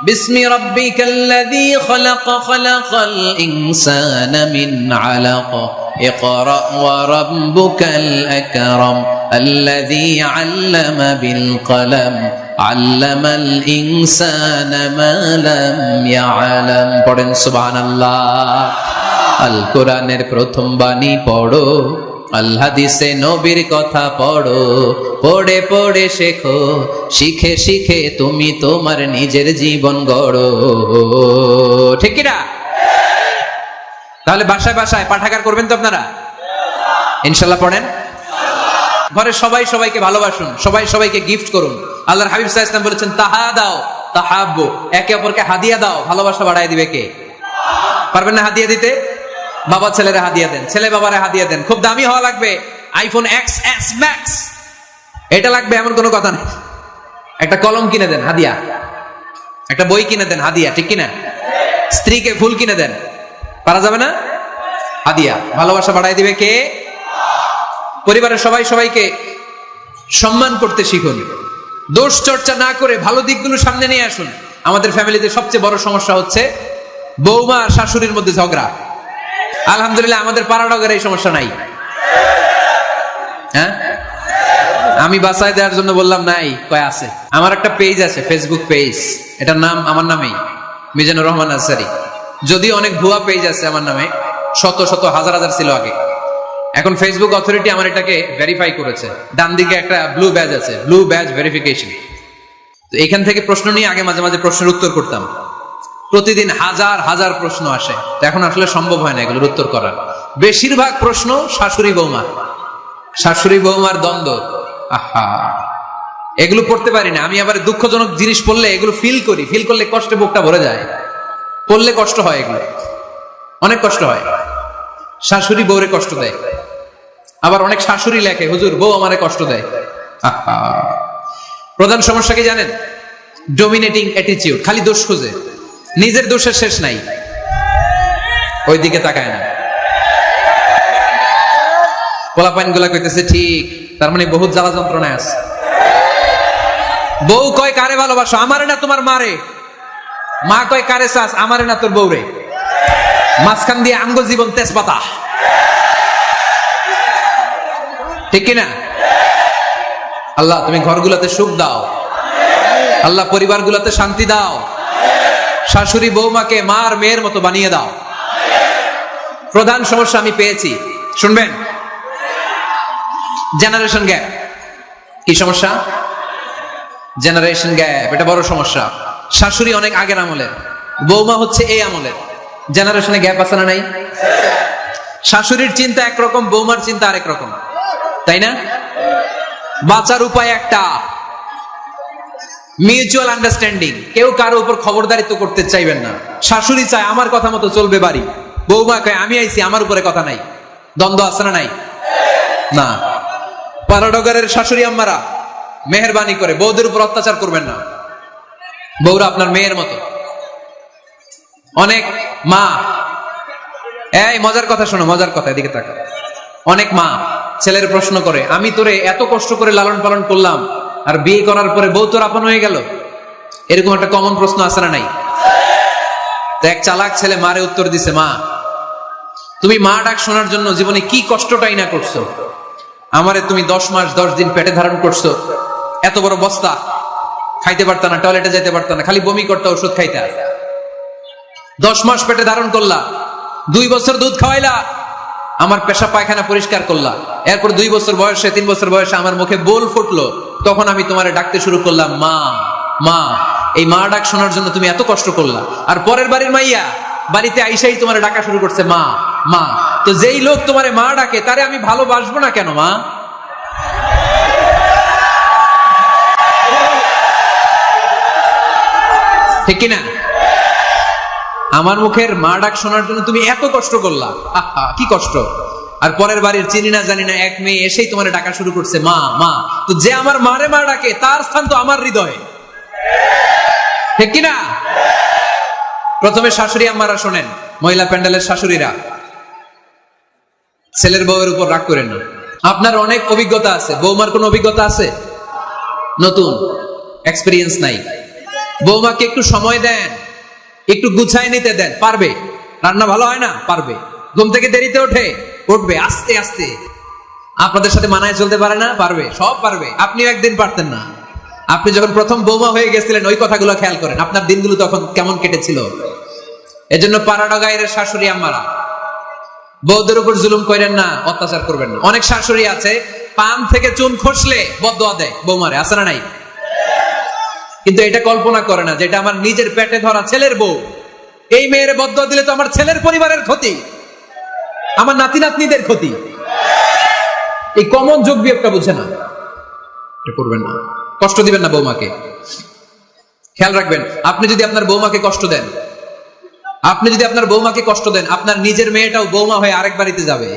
বিসমি রাব্বিকাল্লাযী খালাক খালাকাল ইনসানা মিন আলাক ইকরা ওয়া রাব্বুকাল আকরাম আল্লাযী আল্লামা বিল কলম আল্লামাল ইনসানা মা লাম ইয়ালাম। পড়েন সুবহানাল্লাহ। আল কোরআনের প্রথম বাণী পড়ো, আল হাদিসে নবীর কথা পড়ো, পড়ে পড়ে শেখো, শিখে শিখে তুমি তোমার নিজের জীবন গড়ো, ঠিক কি না? তাহলে বাসায় বাসায় পাঠাগার করবেন তো আপনারা? ইনশাআল্লাহ পড়েন। ঘরে সবাই সবাইকে ভালোবাসুন, সবাই সবাইকে গিফট করুন। আল্লাহর হাবিব সাল্লাল্লাহু আলাইহি ওয়াসাল্লাম বলেছেন তাহাদাও তাহাব্বু, একে অপরকে হাদিয়া দাও, ভালোবাসা বাড়ায় দিবে কে? পারবেন না হাদিয়া দিতে? বাবা ছেলেরা হাদিয়া দেন, ছেলে বাবারে হাদিয়া দেন। খুব দামি হওয়া লাগবে, আইফোন XS Max এটা লাগবে এমন কোনো কথা নেই। একটা কলম কিনে দেন হাদিয়া, একটা বই কিনে দেন হাদিয়া, ঠিক কিনা? স্ত্রীকে ফুল কিনে দেন, পারা যাবে না? হাদিয়া। ভালোবাসা বাড়াই দিবে কে? পরিবারের সবাই সবাইকে সম্মান করতে শিখুন, দোষ চর্চা না করে ভালো দিকগুলো সামনে নিয়ে আসুন। আমাদের ফ্যামিলিতে সবচেয়ে বড় সমস্যা হচ্ছে বৌমা আর শাশুড়ির মধ্যে ঝগড়া। আলহামদুলিল্লাহ আমাদের পাড়াডগের এই সমস্যা নাই। হ্যাঁ, আমি বাঁচায় দেওয়ার জন্য বললাম নাই, কয় আছে। আমার একটা পেজ আছে, ফেসবুক পেজ, এটার নাম আমার নামেই, মিজানুর রহমান আনসারী। যদিও অনেক ভুয়া পেজ আছে আমার নামে, শত শত হাজার হাজার ছিল আগে। এখন ফেসবুক অথরিটি আমার এটাকে ভেরিফাই করেছে। ডান দিকে একটা ব্লু ব্যাজ আছে, ব্লু ব্যাজ ভেরিফিকেশন। তো এখান থেকে প্রশ্ন নিয়ে আগে মাঝে মাঝে প্রশ্নের উত্তর করতাম। প্রতিদিন হাজার হাজার প্রশ্ন আসে, তো এখন আসলে সম্ভব হয় না এগুলোর উত্তর করা। বেশিরভাগ প্রশ্ন শাশুড়ি বৌমা, শাশুড়ি বৌমার দ্বন্দ্ব। আহা, এগুলো পড়তে পারি না আমি। আবার দুঃখজনক জিনিস পড়লে এগুলো ফিল করি, ফিল করলে কষ্টে বুকটা ভরে যায়। পড়লে কষ্ট হয়, এগুলো অনেক কষ্ট হয়। শাশুড়ি বউরে কষ্ট দেয়, আবার অনেক শাশুড়ি লেখে হুজুর বউ আমারে কষ্ট দেয়। আহা, প্রধান সমস্যা কি জানেন? ডমিনেটিং অ্যাটিটিউড, খালি দোষ খোঁজে, নিজের দোষের শেষ নাই, ওই দিকে তাকায় না। পোলাপাইন গুলা কইতেছে ঠিক, তার মানে বহুত জ্বালা যন্ত্রণায় আছে। বউ কয় কারে ভালোবাসো? আমারে না তোমার মারে। মা কয় কারে চাস? আমারে না তোর বউরে। মাঝখান দিয়ে আঙ্গ জীবন তেজপাতা, ঠিক কিনা? আল্লাহ তুমি ঘরগুলোতে সুখ দাও, আল্লাহ পরিবারগুলোতে শান্তি দাও, শাশুড়ি বৌমাকে মার মেয়ের মতো বানিয়ে দাও। প্রধান সমস্যা আমি পেয়েছি, শুনবেন? Generation gap. কি সমস্যা? জেনারেশন গ্যাপ, এটা বড় সমস্যা। শাশুড়ি অনেক আগের আমলের, বৌমা হচ্ছে এই আমলের। জেনারেশনে গ্যাপ আছে না নাই? শাশুড়ির চিন্তা একরকম, বৌমার চিন্তা আরেক রকম, তাই না? বাঁচার উপায় একটা, মিউচুয়াল আন্ডারস্ট্যান্ডিং। কেউ কারো উপর খবরদারিত্ব করতে চাইবেন না। শাশুড়ি চায় আমার কথা মতো চলবে বাড়ি, বৌমা কয় আমি আইছি আমার উপরে কথা নাই। দ্বন্দ্ব আছে না নাই? না। পাড়াডগারের শাশুড়ি আম্মারা মেহেরবানি করে বউদের উপর অত্যাচার করবেন না। বউরা আপনার মেয়ের মতো। অনেক মা, এই মজার কথা শোনো, মজার কথা, এদিকে তাকা। অনেক মা ছেলের প্রশ্ন করে, আমি তোরে এত কষ্ট করে লালন পালন করলাম, আর বিয়ে করার পরে বউ তোর আপন হয়ে গেল। এরকম একটা কমন প্রশ্ন আছে না নাই? তো এক চালাক ছেলে মারে উত্তর দিছে, মা তুমি মা ডাক শোনার জন্য জীবনে কি কষ্টটাই না করছো। আমারে তুমি 10 মাস 10 দিন পেটে ধারণ করছো, এত বড় বস্তা, খাইতে পারতা না, টয়লেটে যেতে পারতা না, খালি বমি করতে, ওষুধ খাইতা। 10 মাস পেটে ধারণ করলা, 2 বছর দুধ খাওয়াইলা, আমার পেশাব পায়খানা পরিষ্কার করলা। এরপর 2 বছর বয়সে, 3 বছর বয়সে আমার মুখে বোল ফুটলো, তখন আমি তোমারে ডাকতে শুরু করলাম মা মা। এই মা ডাক শোনার জন্য তুমি এত কষ্ট করলা, আর পরের বাড়ির মাইয়া বাড়িতে আইসাই তোমারে ডাকা শুরু করছে মা মা। তো যেই লোক তোমারে মা ডাকে, তারে আমি ভালোবাসবো না কেন মা? ঠিক কিনা? আমার মুখের মা ডাক শোনার জন্য তুমি এত কষ্ট করলা, আহা কি কষ্ট। আর পরের বাড়ির চিনি না জানি না এক মেয়ে এসেই তোমার ডাকা শুরু করছে মা মা। তো যে আমার মারে মা ডাকে, তার স্থান তো আমার হৃদয়ে, ঠিক কিনা? প্রথমে শাশুড়ি আম্মারা শোনেন, মহিলা প্যান্ডেলের শাশুড়িরা, ছেলের বউয়ের উপর রাগ করেন না। আপনার অনেক অভিজ্ঞতা আছে, বৌমার কোন অভিজ্ঞতা আছে? নতুন, এক্সপেরিয়েন্স নাই। বৌমাকে একটু সময় দেন, একটু গুছাই নিতে দেন, পারবে। রান্না ভালো হয় না, পারবে। ঘুম থেকে দেরিতে ওঠে, উঠবে আস্তে আস্তে। আপনাদের সাথে মানায় চলতে পারে না, পারবে, সব পারবে। আপনিও একদিন পারতেন না। আপনি যখন প্রথম বৌমা হয়ে গেছিলেন, ওই কথাগুলো খেয়াল করেন, আপনার দিনগুলো তখন কেমন কেটেছিল। এজন্য পাড়াডগাইয়ের শাশুড়ি আম্মারা, বউদের উপর জুলুম করেন না, অত্যাচার করবেন না। অনেক শাশুড়ি আছে পান থেকে চুন খসলে বদদোয়া দেয় বৌমারে, আছে না নাই? কিন্তু এটা কল্পনা করে না, যেটা আমার নিজের পেটে ধরা ছেলের বউ, এই মেয়ের বদদোয়া দিলে তো আমার ছেলের পরিবারের ক্ষতি, আমার নাতি নাতনিদের ক্ষতি। এই কমন যোগ বিয়োগটা বুঝে না, এটা করবেন না। কষ্ট দিবেন না বৌমাকে। খেয়াল রাখবেন, আপনি যদি আপনার বৌমাকে কষ্ট দেন, আপনার নিজের মেয়েটাও বৌমা হয়ে আরেক বাড়িতে যাবে,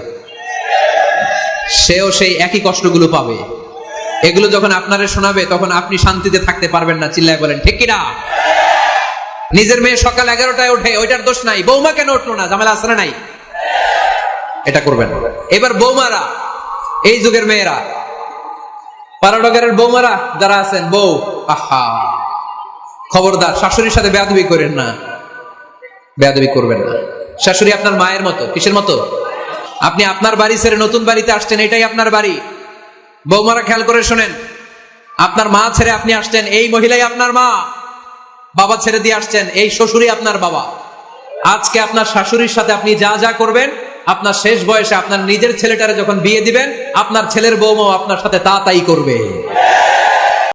সেও সেই একই কষ্টগুলো পাবে। এগুলো যখন আপনারে শোনাবে, তখন আপনি শান্তিতে থাকতে পারবেন না। চিল্লায় বলেন ঠিক কিনা? নিজের মেয়ে সকাল 11টায় ওঠে, ওইটার দোষ নাই, বৌমা কেন উঠলো না, ঝামেলা আছে না নাই? এটা করবেন। এবার বৌমারা, এই যুগের মেয়েরা, পাড়াডগারের বৌমারা যারা আছেন, বউ, আহা খবরদার শাশুড়ির সাথে বেয়াদবি করেন না, বেয়াদবি করবেন না। শাশুড়ি আপনার মায়ের মতো। কিসের মতো? আপনি আপনার বাড়ি ছেড়ে নতুন বাড়িতে আসছেন, এটাই আপনার বাড়ি। বৌমারা খেয়াল করে শোনেন, আপনার মা ছেড়ে আপনি আসছেন, এই মহিলাই আপনার মা। বাবা ছেড়ে দিয়ে আসছেন, এই শ্বশুরই আপনার বাবা। আজকে আপনার শাশুড়ির সাথে আপনি যা যা করবেন, আপনার শেষ বয়সে আপনার নিজের ছেলেটারে যখন বিয়ে দিবেন, আপনার ছেলের বৌমাও আপনার সাথে তা তাই করবে।